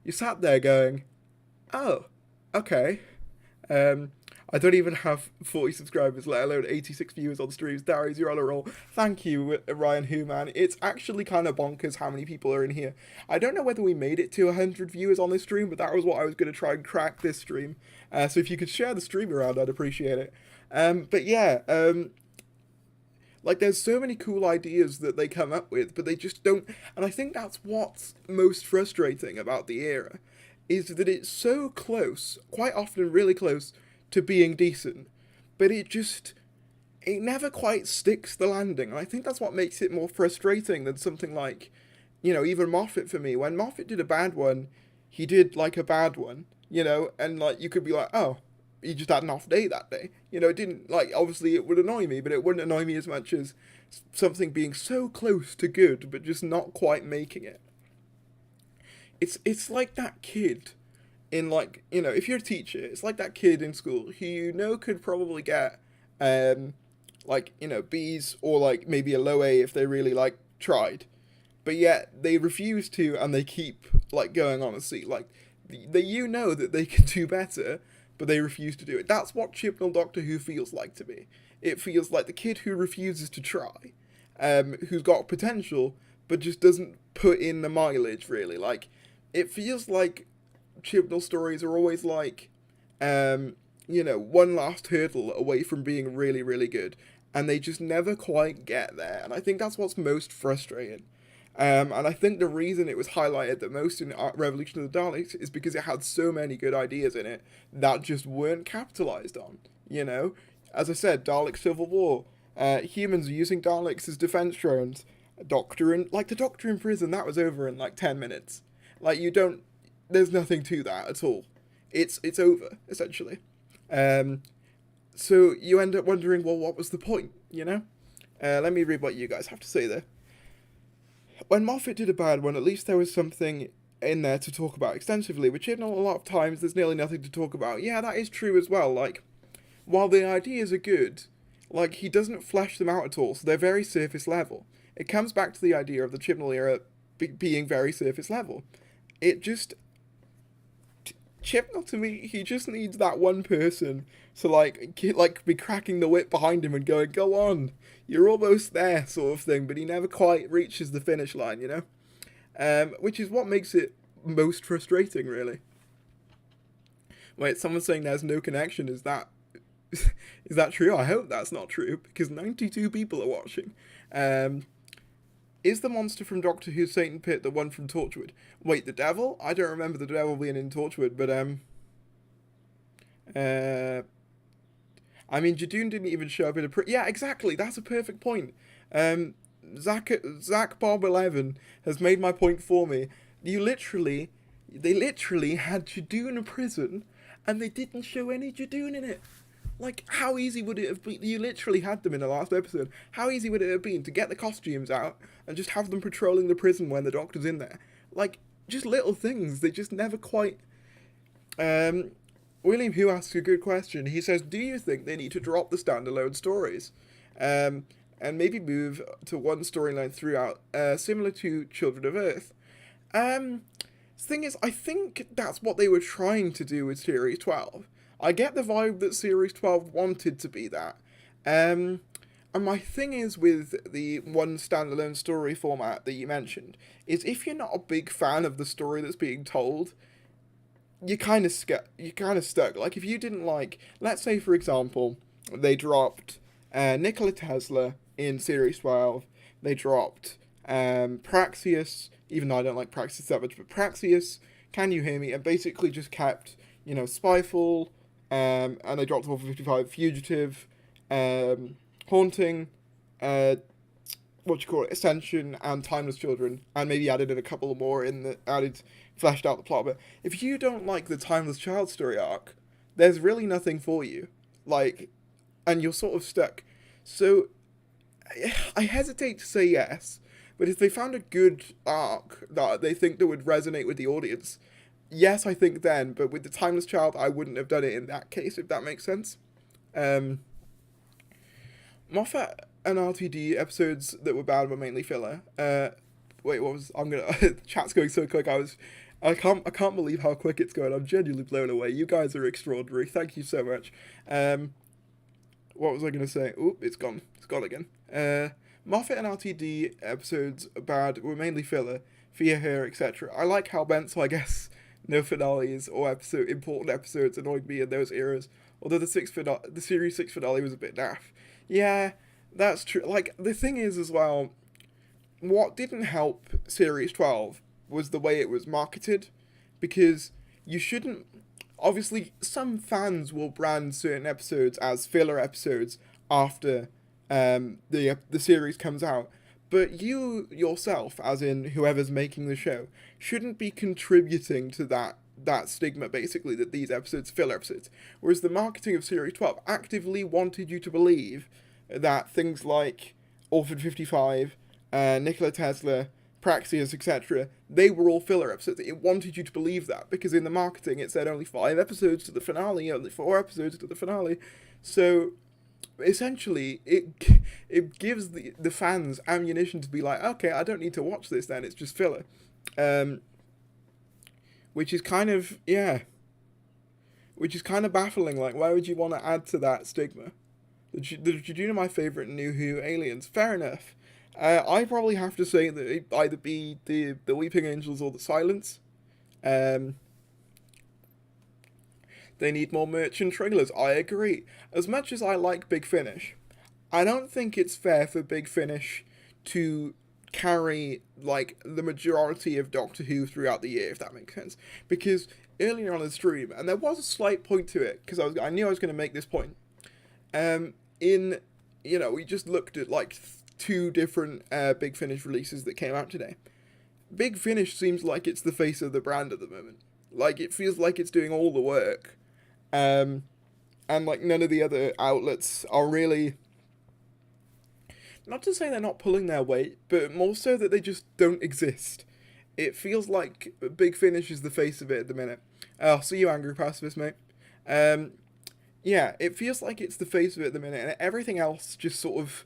you sat there going, oh, okay. I don't even have 40 subscribers, let alone 86 viewers on streams. Darius, you're on a roll. Thank you, Ryan Who, man. It's actually kind of bonkers how many people are in here. I don't know whether we made it to 100 viewers on this stream, but that was what I was going to try and crack this stream. So if you could share the stream around, I'd appreciate it. But yeah, like, there's so many cool ideas that they come up with, but they just don't. And I think that's what's most frustrating about the era, is that it's so close, quite often really close, to being decent, but it never quite sticks the landing. And I think that's what makes it more frustrating than something like, you know, even Moffat for me. When Moffat did a bad one, he did, like, a bad one, you know, and, like, you could be like, oh, he just had an off day that day. You know, it didn't, like, obviously it would annoy me, but it wouldn't annoy me as much as something being so close to good, but just not quite making it. It's like that kid in, like, you know, if you're a teacher, it's like that kid in school who, you know, could probably get, like, you know, B's or, like, maybe a low A if they really, like, tried. But yet, they refuse to, and they keep, like, going on a C. Like, you know that they can do better, but they refuse to do it. That's what Chibnall Doctor Who feels like to me. It feels like the kid who refuses to try, who's got potential, but just doesn't put in the mileage, really. Like, it feels like Chibnall stories are always like, one last hurdle away from being really, really good, and they just never quite get there, and I think that's what's most frustrating. And I think the reason it was highlighted the most in Revolution of the Daleks is because it had so many good ideas in it that just weren't capitalized on, As I said, Dalek Civil War, humans using Daleks as defense drones, the Doctor in prison, that was over in like 10 minutes. Like, there's nothing to that at all. It's over, essentially. So you end up wondering, well, what was the point, Let me read what you guys have to say there. When Moffat did a bad one, at least there was something in there to talk about extensively. With Chibnall, a lot of times, there's nearly nothing to talk about. Yeah, that is true as well. Like, while the ideas are good, like, he doesn't flesh them out at all, so they're very surface level. It comes back to the idea of the Chibnall era being very surface level. It just... Chibnall, to me, he just needs that one person to, be cracking the whip behind him and going, go on, you're almost there, sort of thing, but he never quite reaches the finish line, Which is what makes it most frustrating, really. Wait, someone's saying there's no connection, is that true? I hope that's not true, because 92 people are watching. Is the monster from Doctor Who's Satan Pit the one from Torchwood? Wait, the devil? I don't remember the devil being in Torchwood, but, Jadoon didn't even show up in yeah, exactly, that's a perfect point. Zach Bob 11 has made my point for me. They literally had Jadoon in prison, and they didn't show any Jadoon in it. Like, how easy would it have been? You literally had them in the last episode. How easy would it have been to get the costumes out and just have them patrolling the prison when the Doctor's in there? Like, just little things. They just never quite... William Hu asks a good question. He says, do you think they need to drop the standalone stories? And maybe move to one storyline throughout, similar to Children of Earth? The thing is, I think that's what they were trying to do with Series 12. I get the vibe that Series 12 wanted to be that. And my thing is with the one standalone story format that you mentioned, is if you're not a big fan of the story that's being told, you're kind of stuck. Like, if you didn't like, let's say, for example, they dropped Nikola Tesla in Series 12, they dropped Praxius, even though I don't like Praxius that much, but Praxius, Can You Hear Me, and basically just kept, Spyfall, and they dropped off 55, Fugitive, Haunting, Ascension, and Timeless Children, and maybe added in a couple more fleshed out the plot. But if you don't like the Timeless Child story arc, there's really nothing for you. And you're sort of stuck. So, I hesitate to say yes, but if they found a good arc that they think that would resonate with the audience, yes, I think then, but with the Timeless Child, I wouldn't have done it in that case, if that makes sense. Moffat and RTD episodes that were bad were mainly filler. Chat's going so quick, I can't believe how quick it's going. I'm genuinely blown away. You guys are extraordinary. Thank you so much. What was I going to say? Oop, it's gone. It's gone again. Moffat and RTD episodes bad were mainly filler. Fear Her, etc. I like Hal Bent, so I guess no finales or important episodes annoyed me in those eras. Although the Series 6 finale was a bit naff. Yeah, that's true. Like, the thing is as well, what didn't help Series 12 was the way it was marketed, because you shouldn't... Obviously, some fans will brand certain episodes as filler episodes after the series comes out, but you yourself, as in whoever's making the show, shouldn't be contributing to that stigma, basically, that these episodes are filler episodes. Whereas the marketing of Series 12 actively wanted you to believe that things like Orphan 55, Nikola Tesla, Praxius, etc., they were all filler episodes. It wanted you to believe that, because in the marketing it said only 5 episodes to the finale, only 4 episodes to the finale. So, essentially, it gives the fans ammunition to be like, okay, I don't need to watch this then, it's just filler. Which is kind of, yeah. which is kind of baffling. Like, why would you want to add to that stigma? The Juduna are my favourite New Who aliens. Fair enough. I probably have to say that it either be the Weeping Angels or the Silence. They need more merchant trailers. I agree. As much as I like Big Finish, I don't think it's fair for Big Finish to carry like the majority of Doctor Who throughout the year, if that makes sense. Because earlier on the stream, and there was a slight point to it, because I knew I was going to make this point. We just looked at like two different Big Finish releases that came out today. Big Finish seems like it's the face of the brand at the moment. Like, it feels like it's doing all the work. And like none of the other outlets are really, not to say they're not pulling their weight, but more so that they just don't exist. It feels like Big Finish is the face of it at the minute. I'll see you, angry pacifist, mate. Yeah, it feels like it's the face of it at the minute, and everything else just sort of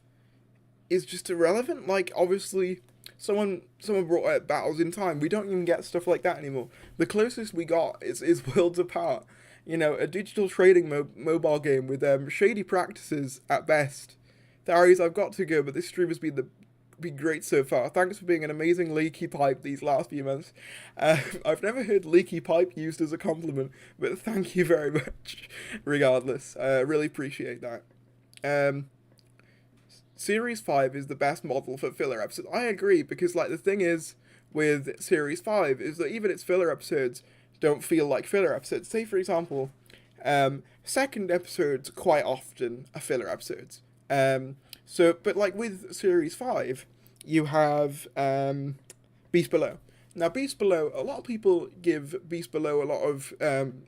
is just irrelevant. Like, obviously, someone brought out Battles in Time. We don't even get stuff like that anymore. The closest we got is Worlds Apart. You know, a digital trading mobile game with shady practices at best. Darius, I've got to go, but this stream has been great so far. Thanks for being an amazing leaky pipe these last few months. I've never heard leaky pipe used as a compliment, but thank you very much. Regardless, I really appreciate that. Series 5 is the best model for filler episodes. I agree, because like the thing is with Series 5 is that even its filler episodes don't feel like filler episodes. Say, for example, second episodes quite often are filler episodes. But like with Series 5, you have Beast Below. Now, Beast Below, a lot of people give Beast Below a lot of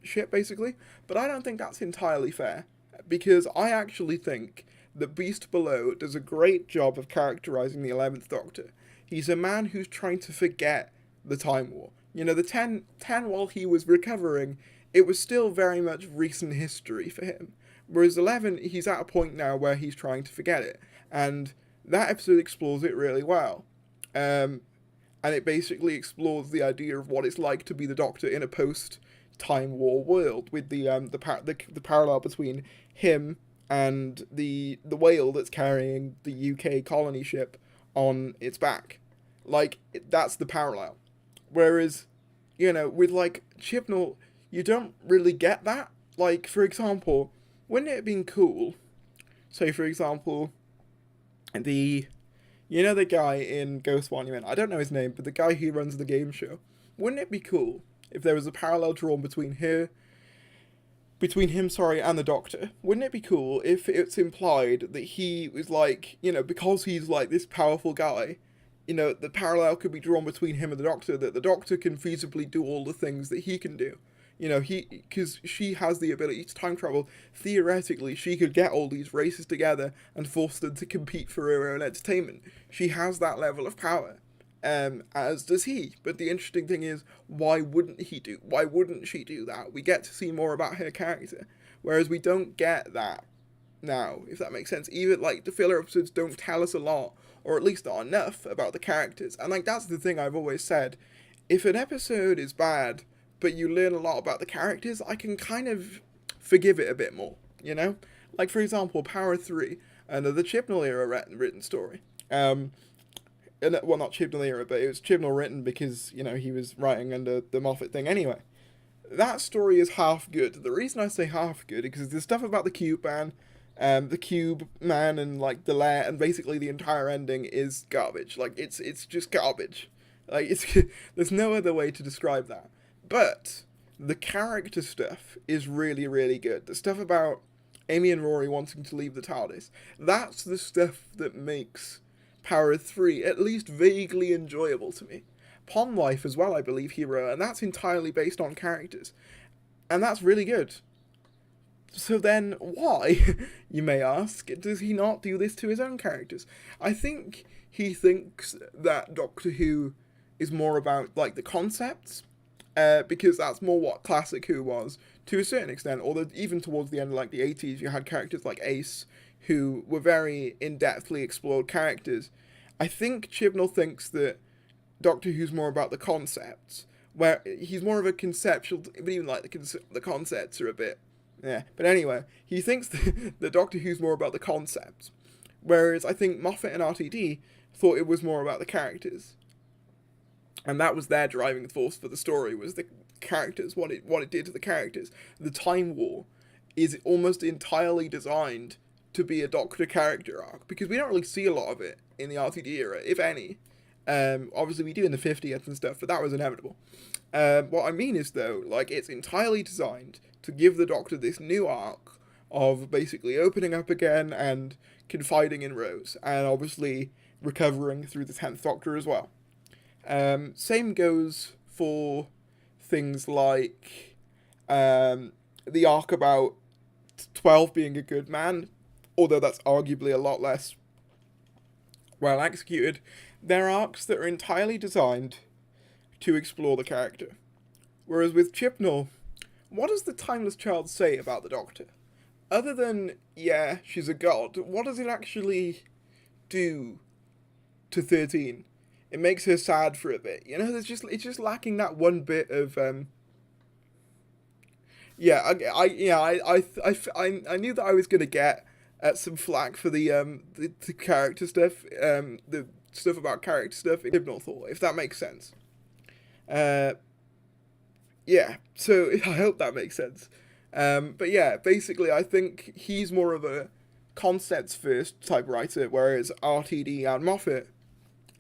shit, basically, but I don't think that's entirely fair, because I actually think that Beast Below does a great job of characterizing the 11th Doctor. He's a man who's trying to forget the Time War. You know, the 10 while he was recovering, it was still very much recent history for him. Whereas 11, he's at a point now where he's trying to forget it. And that episode explores it really well. And it basically explores the idea of what it's like to be the Doctor in a post-Time War world, with the parallel between him and the whale that's carrying the UK colony ship on its back. Like, that's the parallel. Whereas, you know, with, like, Chibnall, you don't really get that. Like, for example, wouldn't it have been cool, say, for example, the guy in Ghost Monument, I don't know his name, but the guy who runs the game show, wouldn't it be cool if there was a parallel drawn between him, and the Doctor? Wouldn't it be cool if it's implied that he was like, you know, because he's like this powerful guy, you know, the parallel could be drawn between him and the Doctor, that the Doctor can feasibly do all the things that he can do. You know, because she has the ability to time travel. Theoretically, she could get all these races together and force them to compete for her own entertainment. She has that level of power, as does he. But the interesting thing is, why wouldn't she do that? We get to see more about her character, whereas we don't get that now, if that makes sense. Even, like, the filler episodes don't tell us a lot, or at least not enough, about the characters. And, like, that's the thing I've always said. If an episode is bad, but you learn a lot about the characters, I can kind of forgive it a bit more, you know? Like, for example, Power 3, the Chibnall era written story. Well, not Chibnall era, but it was Chibnall written because, you know, he was writing under the Moffat thing anyway. That story is half good. The reason I say half good is because there's stuff about the Cube Man, and, like, the lair, and basically the entire ending is garbage. Like, it's just garbage. Like, there's no other way to describe that. But the character stuff is really, really good. The stuff about Amy and Rory wanting to leave the TARDIS, that's the stuff that makes Power 3 at least vaguely enjoyable to me. Pond Life as well, I believe, Hero, and that's entirely based on characters. And that's really good. So then, why, you may ask, does he not do this to his own characters? I think he thinks that Doctor Who is more about, like, the concepts, because that's more what Classic Who was, to a certain extent, although even towards the end of, like, the 80s, you had characters like Ace, who were very in-depthly explored characters. I think Chibnall thinks that Doctor Who's more about the concepts, where he's more of a conceptual, but even like the concepts are a bit, yeah. But anyway, he thinks the Doctor Who's more about the concepts, whereas I think Moffat and RTD thought it was more about the characters, and that was their driving force for the story, was the characters, what it did to the characters. The Time War is almost entirely designed to be a Doctor character arc, because we don't really see a lot of it in the RTD era, if any. Obviously we do in the 50th and stuff, but that was inevitable. What I mean is, though, like, it's entirely designed to give the Doctor this new arc of basically opening up again and confiding in Rose, and obviously recovering through the 10th Doctor as well. Same goes for things like the arc about 12 being a good man, although that's arguably a lot less well executed. They're arcs that are entirely designed to explore the character. Whereas with Chibnall, what does the Timeless Child say about the Doctor? Other than, yeah, she's a god, what does it actually do to 13? It makes her sad for a bit. You know, it's just lacking that one bit of yeah. I knew that I was gonna get some flack for the character stuff, the stuff about character stuff in Hypnol Thought, if that makes sense. Yeah, so I hope that makes sense. But yeah, basically I think he's more of a concepts first type writer, whereas RTD and Moffat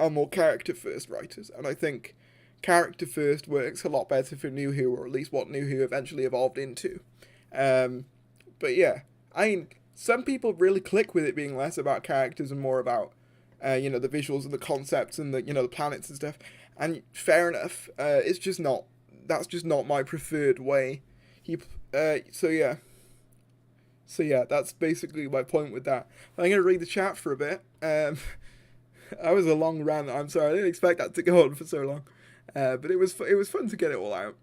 are more character first writers, and I think character first works a lot better for New Who, or at least what New Who eventually evolved into. But yeah, I mean, some people really click with it being less about characters and more about the visuals and the concepts and the planets and stuff. And fair enough. It's just not. That's just not my preferred way. So yeah, that's basically my point with that. I'm gonna read the chat for a bit. That was a long rant. I'm sorry. I didn't expect that to go on for so long. But it was fun to get it all out.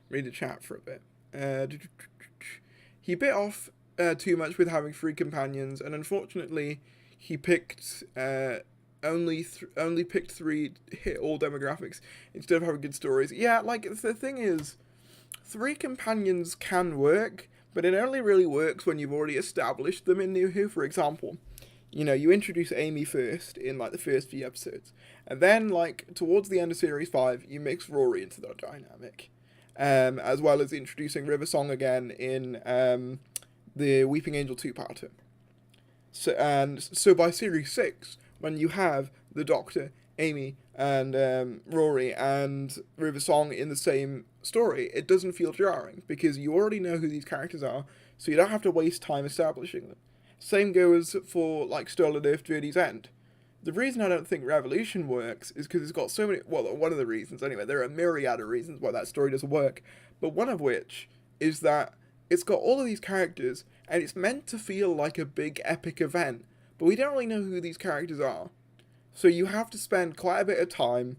Read the chat for a bit. He bit off too much with having 3 companions, and unfortunately, he picked only picked 3 hit all demographics instead of having good stories. Yeah, like the thing is, 3 companions can work, but it only really works when you've already established them in New Who. For example, you introduce Amy first in like the first few episodes, and then like towards the end of series 5, you mix Rory into that dynamic, as well as introducing River Song again in the Weeping Angel 2-parter. So by series 6, when you have the Doctor, Amy, and Rory and River Song in the same story, it doesn't feel jarring because you already know who these characters are, so you don't have to waste time establishing them. Same goes for like Stolen Earth, Journey's End. The reason I don't think Revolution works is because it's got so many. Well, one of the reasons anyway. There are a myriad of reasons why that story doesn't work, but one of which is that it's got all of these characters and it's meant to feel like a big epic event, but we don't really know who these characters are. So you have to spend quite a bit of time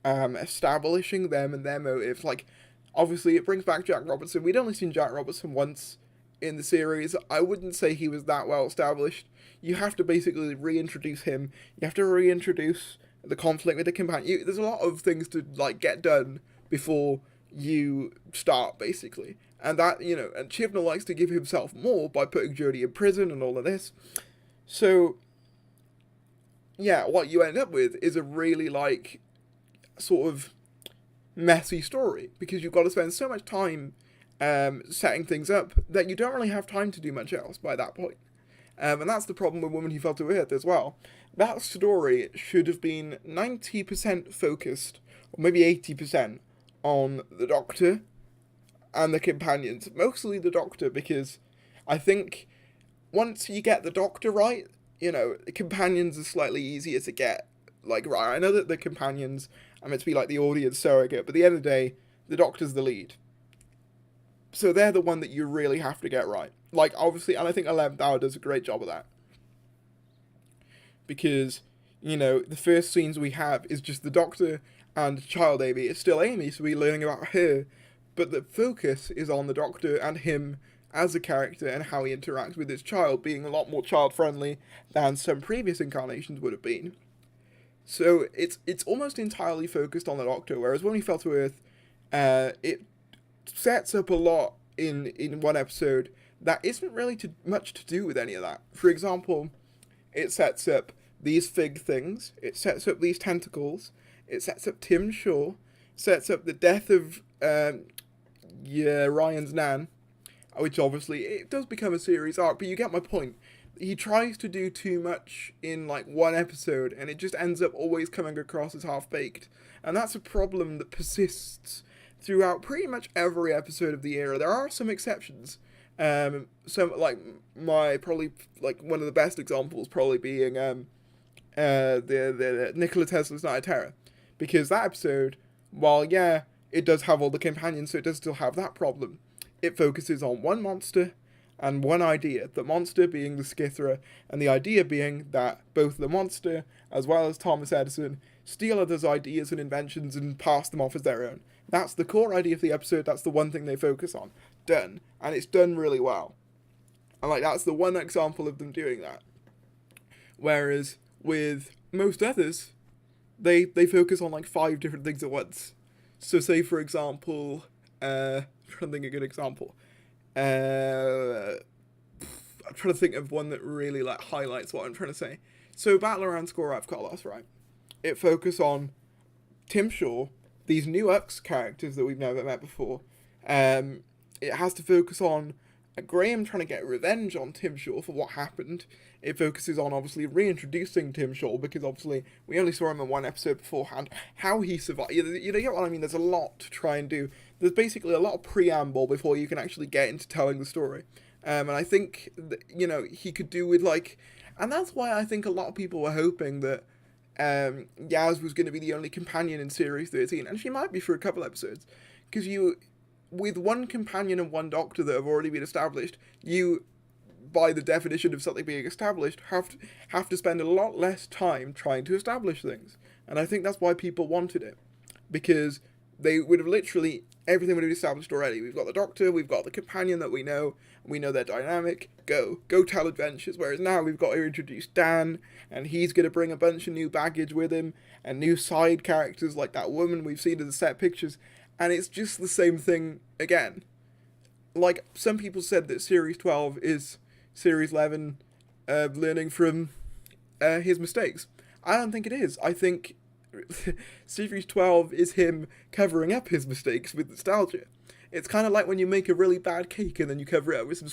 establishing them and their motives. Like, obviously, it brings back Jack Robertson. We'd only seen Jack Robertson once in the series. I wouldn't say he was that well established. You have to basically reintroduce him. You have to reintroduce the conflict with the companion. There's a lot of things to like get done before you start, basically. And that, and Chibnall likes to give himself more by putting Jodie in prison and all of this. So, yeah, what you end up with is a really, like, sort of messy story, because you've got to spend so much time setting things up that you don't really have time to do much else by that point. And that's the problem with Woman Who Fell to Earth as well. That story should have been 90% focused, or maybe 80%, on the Doctor and the companions. Mostly the Doctor, because I think once you get the Doctor right, the companions are slightly easier to get, like, right. I know that the companions are meant to be like the audience surrogate, but at the end of the day, the Doctor's the lead. So they're the one that you really have to get right. Like, obviously, and I think 11th Hour does a great job of that. Because, the first scenes we have is just the Doctor and child Amy. It's still Amy, so we're learning about her. But the focus is on the Doctor and him as a character and how he interacts with his child, being a lot more child-friendly than some previous incarnations would have been. So it's almost entirely focused on the Doctor, whereas when he fell to Earth, it sets up a lot in one episode that isn't really much to do with any of that. For example, it sets up these fig things, it sets up these tentacles, it sets up Tim Shaw, sets up the death of Ryan's nan, which obviously it does become a series arc, but you get my point. He tries to do too much in like one episode, and it just ends up always coming across as half baked, and that's a problem that persists throughout pretty much every episode of the era. There are some exceptions. Some like probably like one of the best examples probably being the Nikola Tesla's Night of Terror, because that episode, while yeah it does have all the companions, so it does still have that problem. It focuses on one monster and one idea, the monster being the Skithera, and the idea being that both the monster as well as Thomas Edison steal others' ideas and inventions and pass them off as their own. That's the core idea of the episode, that's the one thing they focus on. Done. And it's done really well. And like that's the one example of them doing that. Whereas with most others, they focus on like 5 different things at once. So say for example, I'm trying to think of a good example. I'm trying to think of one that really like highlights what I'm trying to say. So Battle Around Skorav Kolos, right? It focuses on Tim Shaw, these new Ux characters that we've never met before. It has to focus on Graham trying to get revenge on Tim Shaw for what happened. It focuses on obviously reintroducing Tim Shaw, because obviously we only saw him in one episode beforehand. How he survived, you get what I mean? There's a lot to try and do. There's basically a lot of preamble before you can actually get into telling the story. And I think that, he could do with like, and that's why I think a lot of people were hoping that Yaz was going to be the only companion in Series 13, and she might be for a couple episodes, because with one companion and one Doctor that have already been established, you, by the definition of something being established, have to spend a lot less time trying to establish things. And I think that's why people wanted it, because they would have literally, everything would have been established already. We've got the Doctor, we've got the companion that we know their dynamic, go tell adventures. Whereas now we've got to introduce Dan, and he's going to bring a bunch of new baggage with him, and new side characters like that woman we've seen in the set pictures, and it's just the same thing again. Like, some people said that Series 12 is Series 11 learning from his mistakes. I don't think it is. I think Series 12 is him covering up his mistakes with nostalgia. It's kind of like when you make a really bad cake and then you cover it up with some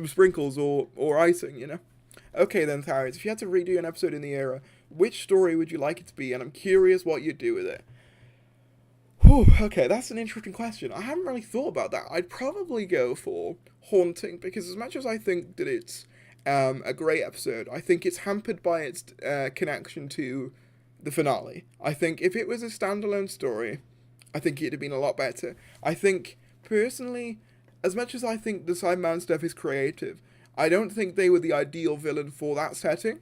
sprinkles or icing, Okay then, Tyrus, if you had to redo an episode in the era, which story would you like it to be? And I'm curious what you'd do with it. Whew, okay, that's an interesting question. I haven't really thought about that. I'd probably go for Haunting, because as much as I think that it's a great episode, I think it's hampered by its connection to the finale. I think if it was a standalone story, I think it'd have been a lot better. I think, personally, as much as I think the Sideman stuff is creative, I don't think they were the ideal villain for that setting.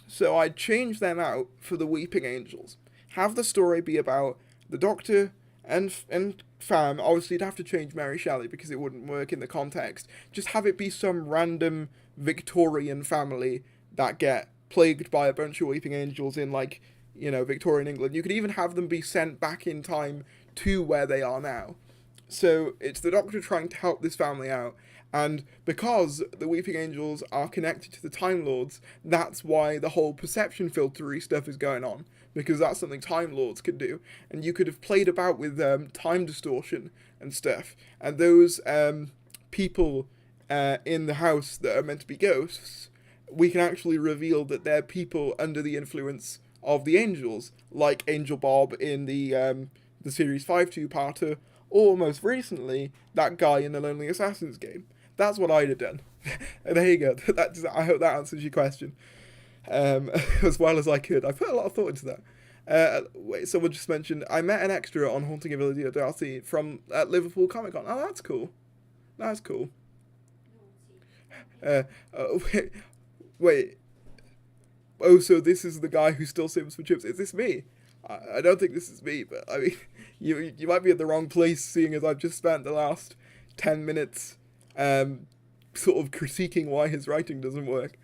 So I'd change them out for the Weeping Angels. Have the story be about the Doctor and Fam. Obviously, you'd have to change Mary Shelley because it wouldn't work in the context. Just have it be some random Victorian family that get plagued by a bunch of Weeping Angels in, like, Victorian England. You could even have them be sent back in time to where they are now. So it's the Doctor trying to help this family out, and because the Weeping Angels are connected to the Time Lords, that's why the whole perception filtery stuff is going on, because that's something Time Lords can do, and you could have played about with time distortion and stuff, and those people in the house that are meant to be ghosts, we can actually reveal that they're people under the influence of the angels, like Angel Bob in the Series 5 two-parter, or most recently, that guy in the Lonely Assassins game. That's what I'd have done. There you go. I hope that answers your question as well as I could. I put a lot of thought into that. Wait, someone just mentioned, I met an extra on Haunting of Illidia Darcy from Liverpool Comic Con. Oh, that's cool. That's cool. Wait. Oh, so this is the guy who still sims for chips. Is this me? I don't think this is me, but I mean, you might be at the wrong place, seeing as I've just spent the last 10 minutes sort of critiquing why his writing doesn't work.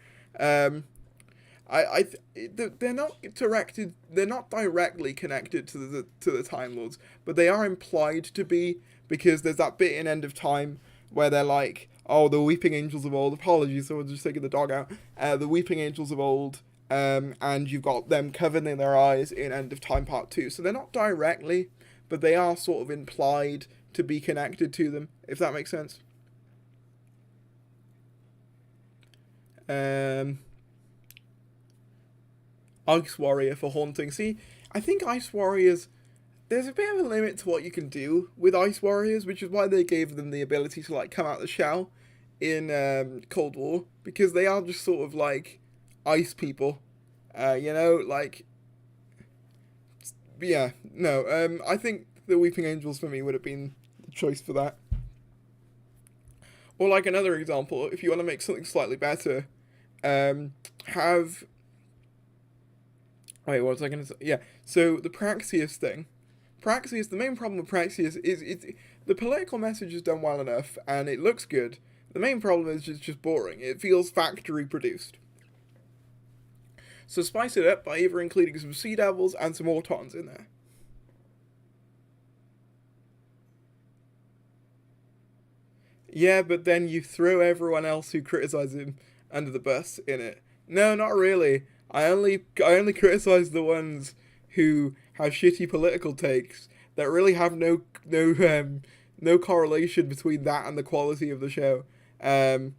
they're not directed. They're not directly connected to the Time Lords, but they are implied to be, because there's that bit in End of Time where they're like, "Oh, the weeping angels of old." Apologies, someone's just taking the dog out. The weeping angels of old, and you've got them covering their eyes in End of Time Part 2. So they're not directly, but they are sort of implied to be connected to them, if that makes sense. Ice Warrior for haunting. See, I think Ice Warriors, there's a bit of a limit to what you can do with Ice Warriors, which is why they gave them the ability to, like, come out the shell in Cold War, because they are just sort of like ice people, like, yeah, no, I think the Weeping Angels for me would have been the choice for that. Or, like, another example, if you want to make something slightly better, have... Wait, what was I going to say? Yeah, so the Praxeus thing. Praxeus, the main problem with Praxeus is the political message is done well enough, and it looks good. The main problem is it's just boring. It feels factory produced. So spice it up by either including some Sea Devils and some Autons in there. Yeah, but then you throw everyone else who criticises him under the bus in it. No, not really. I only criticize the ones who have shitty political takes that really have no correlation between that and the quality of the show. But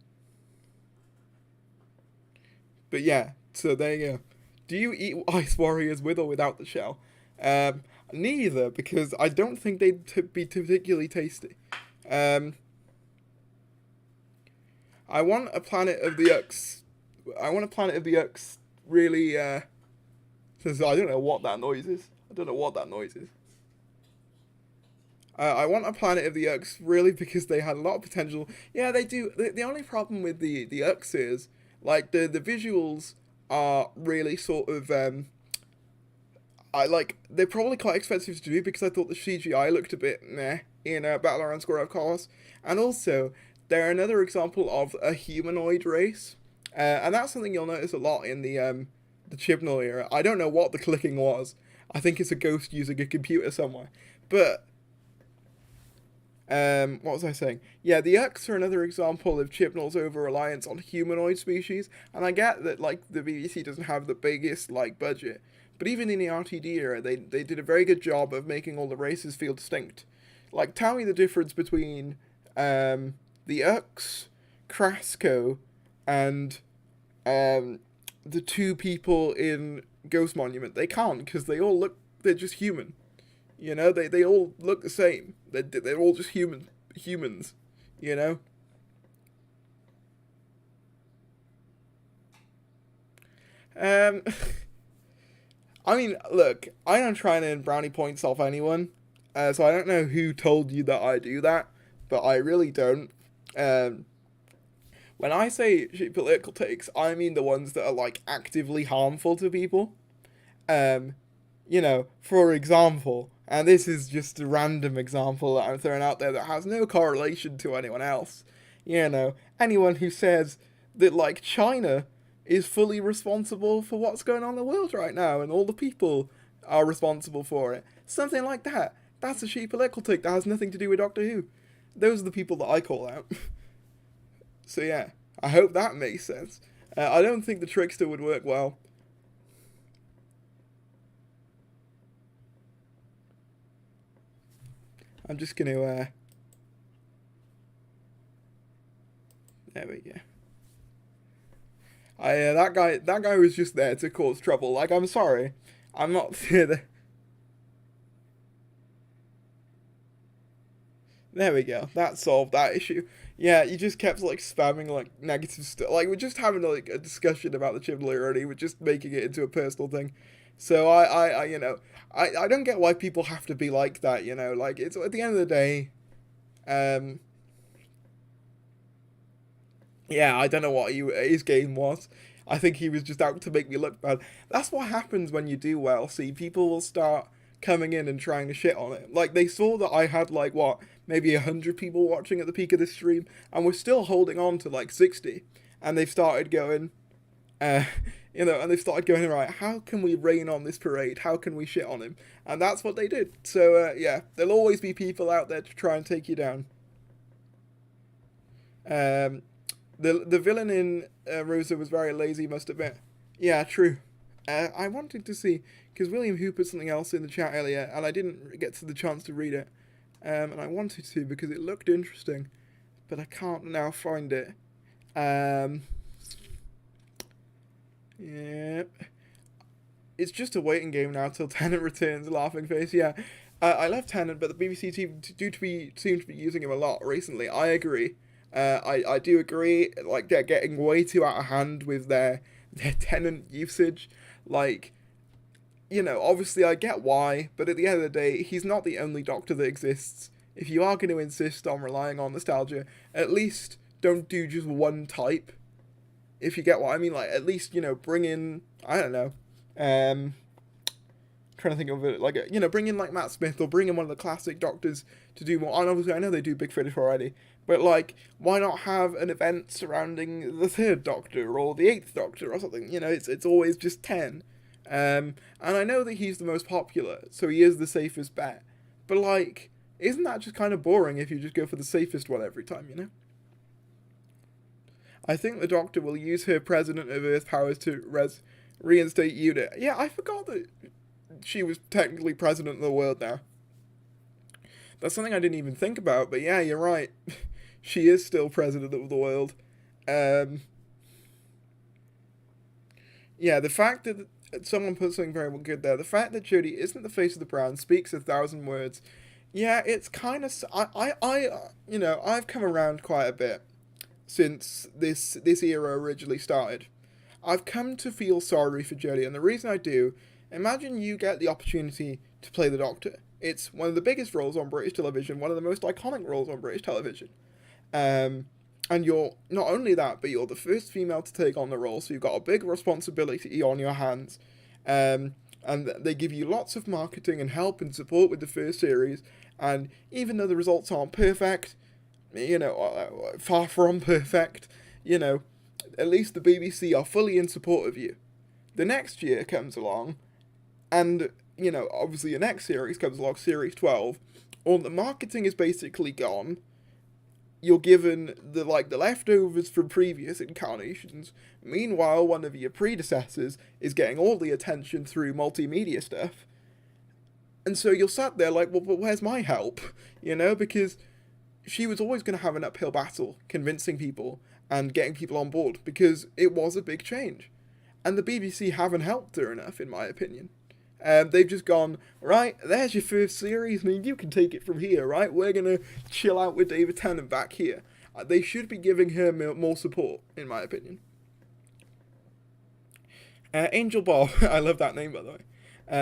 yeah, so there you go. Do you eat Ice Warriors with or without the shell? Neither, because I don't think they'd be particularly tasty. I want a Planet of the Ux. I want a Planet of the Ux really, I don't know what that noise is. I want a Planet of the Ux really because they had a lot of potential. Yeah, they do. The only problem with the Ux is, like, the visuals are really sort of, they're probably quite expensive to do because I thought the CGI looked a bit meh in Battle Around Square of Course. And also, they're another example of a humanoid race. And that's something you'll notice a lot in the Chibnall era. I don't know what the clicking was. I think it's a ghost using a computer somewhere. But, what was I saying? Yeah, the Ux are another example of Chibnall's over-reliance on humanoid species. And I get that, like, the BBC doesn't have the biggest, like, budget. But even in the RTD era, they did a very good job of making all the races feel distinct. Like, tell me the difference between, the Ux, Krasko, and the two people in Ghost Monument. They can't, because they're just human. You know, they all look the same. They're all just humans, you know? I mean, look, I don't try and earn brownie points off anyone, so I don't know who told you that I do that, but I really don't. When I say political takes, I mean the ones that are, like, actively harmful to people. For example, and this is just a random example that I'm throwing out there that has no correlation to anyone else. Anyone who says that, like, China is fully responsible for what's going on in the world right now and all the people are responsible for it. Something like that. That's a shitty political take that has nothing to do with Doctor Who. Those are the people that I call out. So yeah, I hope that makes sense. I don't think the Trickster would work well. I'm just gonna, there we go. That guy was just there to cause trouble. Like, I'm sorry. I'm not there. There we go. That solved that issue. Yeah, you just kept, like, spamming, like, negative stuff. Like, we're just having, like, a discussion about the Chibnall already. We're just making it into a personal thing. So I don't get why people have to be like that, Like, it's, at the end of the day, yeah, I don't know what his game was. I think he was just out to make me look bad. That's what happens when you do well. See, people will start coming in and trying to shit on it. Like, they saw that I had, like, what, maybe 100 people watching at the peak of this stream, and we're still holding on to, like, 60. And they've started going, You know, and they started going, right, how can we rain on this parade? How can we shit on him? And that's what they did. So, yeah, there'll always be people out there to try and take you down. The villain in Rosa was very lazy, must admit. Yeah, true. I wanted to see, because William Who put something else in the chat earlier, and I didn't get to the chance to read it. And I wanted to, because it looked interesting, but I can't now find it. Yeah. It's just a waiting game now till Tennant returns, laughing face, yeah. I love Tennant, but the BBC team seem to be using him a lot recently. I agree. I do agree, like, they're getting way too out of hand with their Tennant usage. Like, you know, obviously I get why, but at the end of the day, he's not the only Doctor that exists. If you are going to insist on relying on nostalgia, at least don't do just one type. If you get what I mean, like, at least, you know, bring in, I don't know, trying to think of it, like, you know, bring in, like, Matt Smith, or bring in one of the classic Doctors to do more. And obviously, I know they do Big Finish already, but, like, why not have an event surrounding the 3rd Doctor, or the 8th Doctor, or something? You know, it's always just 10. And I know that he's the most popular, so he is the safest bet. But, like, isn't that just kind of boring if you just go for the safest one every time, you know? I think the Doctor will use her President of Earth powers to reinstate Unit. Yeah, I forgot that she was technically President of the world now. That's something I didn't even think about, but yeah, you're right. She is still President of the world. Yeah, the fact that someone put something very good there. The fact that Jodie isn't the face of the brand speaks 1,000 words. Yeah, it's kind of... you know, I've come around quite a bit since this era originally started. I've come to feel sorry for Jodie, and the reason I do, imagine you get the opportunity to play the Doctor. It's one of the biggest roles on British television, one of the most iconic roles on British television. And you're, not only that, but you're the first female to take on the role, so you've got a big responsibility on your hands. And they give you lots of marketing and help and support with the first series, and even though the results aren't perfect, you know, far from perfect, you know, at least the BBC are fully in support of you. The next year comes along, and, you know, obviously your next series comes along, Series 12, all the marketing is basically gone. You're given the leftovers from previous incarnations. Meanwhile, one of your predecessors is getting all the attention through multimedia stuff. And so you're sat there like, well, but where's my help? You know, because she was always going to have an uphill battle convincing people and getting people on board, because it was a big change. And the BBC haven't helped her enough, in my opinion. They've just gone, right, there's your first series, and you can take it from here, right? We're going to chill out with David Tennant back here. They should be giving her more support, in my opinion. Angel Bob, I love that name, by the way.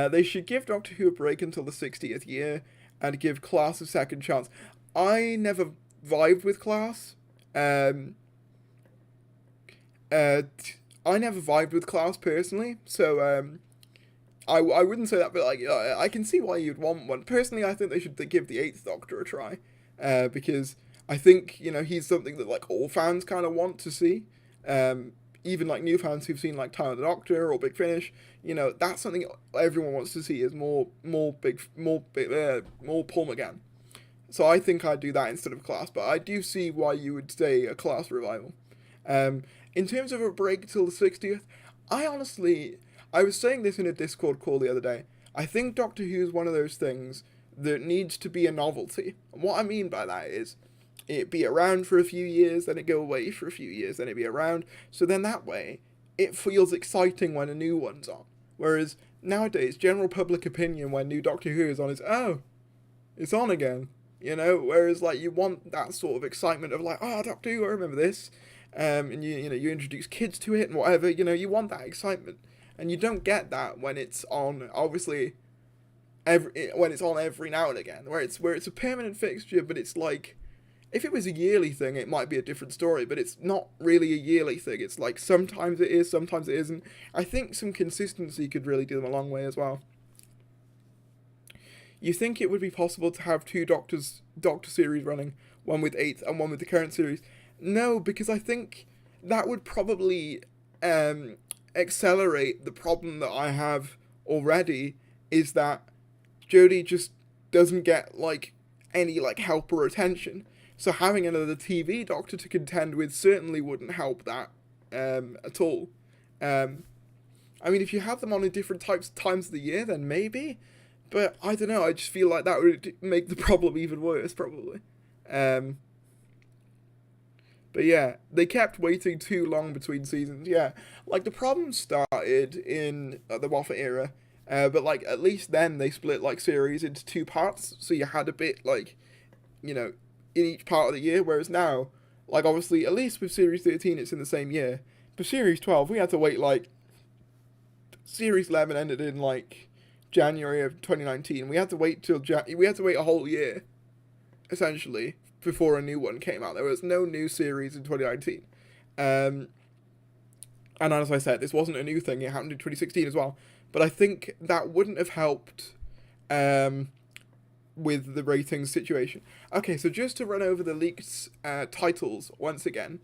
They should give Doctor Who a break until the 60th year, and give Class a second chance. I never vibed with Class. I never vibed with Class personally, so I wouldn't say that, but like I can see why you'd want one. Personally, I think they should give the 8th Doctor a try, because I think, you know, he's something that like all fans kind of want to see. Even like new fans who've seen like Time of the Doctor or Big Finish, you know, that's something everyone wants to see, is more Paul McGann. So I think I'd do that instead of Class, but I do see why you would say a Class revival. In terms of a break till the 60th, I was saying this in a Discord call the other day. I think Doctor Who is one of those things that needs to be a novelty. And what I mean by that is, it be around for a few years, then it go away for a few years, then it be around. So then that way, it feels exciting when a new one's on. Whereas nowadays, general public opinion when new Doctor Who is on is, oh, it's on again. You know, whereas like you want that sort of excitement of like, oh, Doctor Who, I remember this. And you know, you introduce kids to it and whatever, you know, you want that excitement. And you don't get that when it's on, obviously, when it's on every now and again, where it's a permanent fixture, but it's like, if it was a yearly thing, it might be a different story, but it's not really a yearly thing. It's like, sometimes it is, sometimes it isn't. I think some consistency could really do them a long way as well. You think it would be possible to have two Doctor series running, one with 8th and one with the current series? No, because I think that would probably accelerate the problem that I have already, is that Jodie just doesn't get, like, any, like, help or attention. So having another TV Doctor to contend with certainly wouldn't help that at all. I mean, if you had them on in different times of the year, then maybe. But I don't know, I just feel like that would make the problem even worse, probably. But yeah, they kept waiting too long between seasons. Yeah, like, the problem started in the Moffat era, but, like, at least then they split, like, series into two parts, so you had a bit, like, you know, in each part of the year, whereas now, like, obviously, at least with Series 13, it's in the same year. But Series 12, we had to wait, like, Series 11 ended in, like, January of 2019. We had to wait we had to wait a whole year, essentially, before a new one came out. There was no new series in 2019. And as I said, this wasn't a new thing. It happened in 2016 as well. But I think that wouldn't have helped with the ratings situation. Okay, so just to run over the leaked titles once again,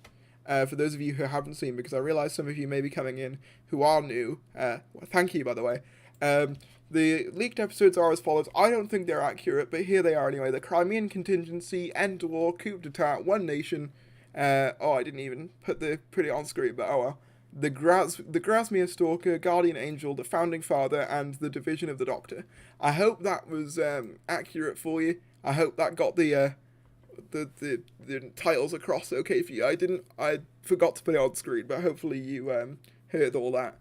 for those of you who haven't seen, because I realise some of you may be coming in who are new. Well, thank you, by the way. The leaked episodes are as follows. I don't think they're accurate, but here they are anyway. The Crimean Contingency, End War, Coup d'etat, One Nation. I didn't even put it on screen, but oh well. The Grasmere Stalker, Guardian Angel, The Founding Father, and The Division of the Doctor. I hope that was accurate for you. I hope that got the titles across okay for you. I forgot to put it on screen, but hopefully you heard all that.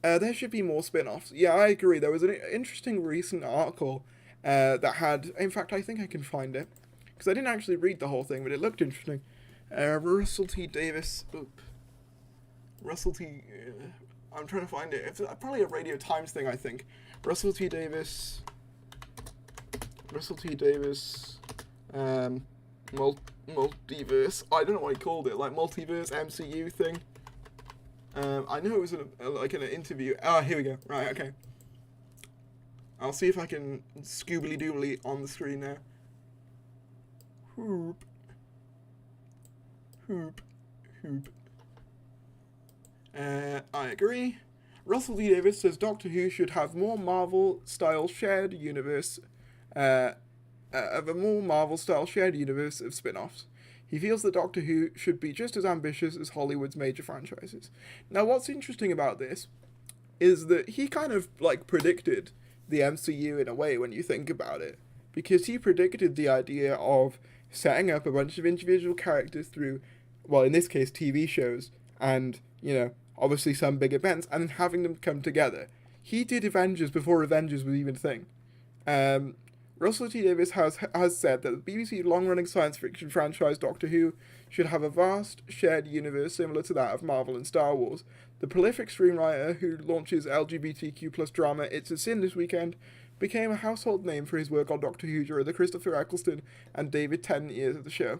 There should be more spin-offs. Yeah, I agree. There was an interesting recent article that had... In fact, I think I can find it. Because I didn't actually read the whole thing, but it looked interesting. Russell T. Davis... Russell T... I'm trying to find it. It's probably a Radio Times thing, I think. Russell T. Davis... multiverse... I don't know what he called it. Like, multiverse MCU thing. I know it was in an interview. Here we go. Right, okay. I'll see if I can scoobly doobly on the screen now. Hoop. I agree. Russell T. Davis says Doctor Who should have more Marvel-style shared universe, of spin-offs. He feels that Doctor Who should be just as ambitious as Hollywood's major franchises. Now, what's interesting about this is that he kind of, like, predicted the MCU in a way when you think about it. Because he predicted the idea of setting up a bunch of individual characters through, well, in this case, TV shows, and, you know, obviously some big events, and then having them come together. He did Avengers before Avengers was even a thing. Russell T. Davis has said that the BBC long-running science fiction franchise Doctor Who should have a vast shared universe similar to that of Marvel and Star Wars. The prolific screenwriter who launches LGBTQ+ drama It's a Sin this weekend became a household name for his work on Doctor Who during the Christopher Eccleston and David Tennant years of the show.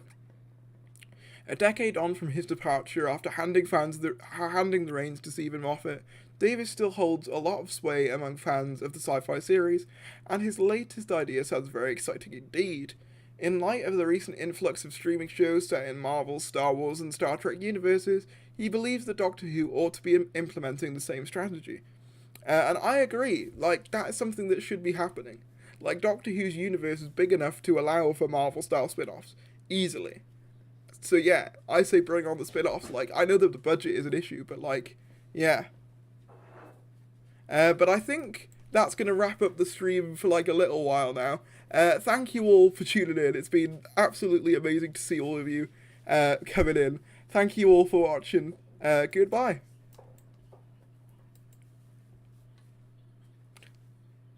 A decade on from his departure, after handing the reins to Stephen Moffat, Davis still holds a lot of sway among fans of the sci-fi series, and his latest idea sounds very exciting indeed. In light of the recent influx of streaming shows set in Marvel, Star Wars, and Star Trek universes, he believes that Doctor Who ought to be implementing the same strategy. And I agree, like, that is something that should be happening. Like, Doctor Who's universe is big enough to allow for Marvel-style spin-offs, easily. So yeah, I say bring on the spin-offs. Like, I know that the budget is an issue, but, like, yeah. But I think that's going to wrap up the stream for, like, a little while now. Thank you all for tuning in. It's been absolutely amazing to see all of you coming in. Thank you all for watching. Goodbye.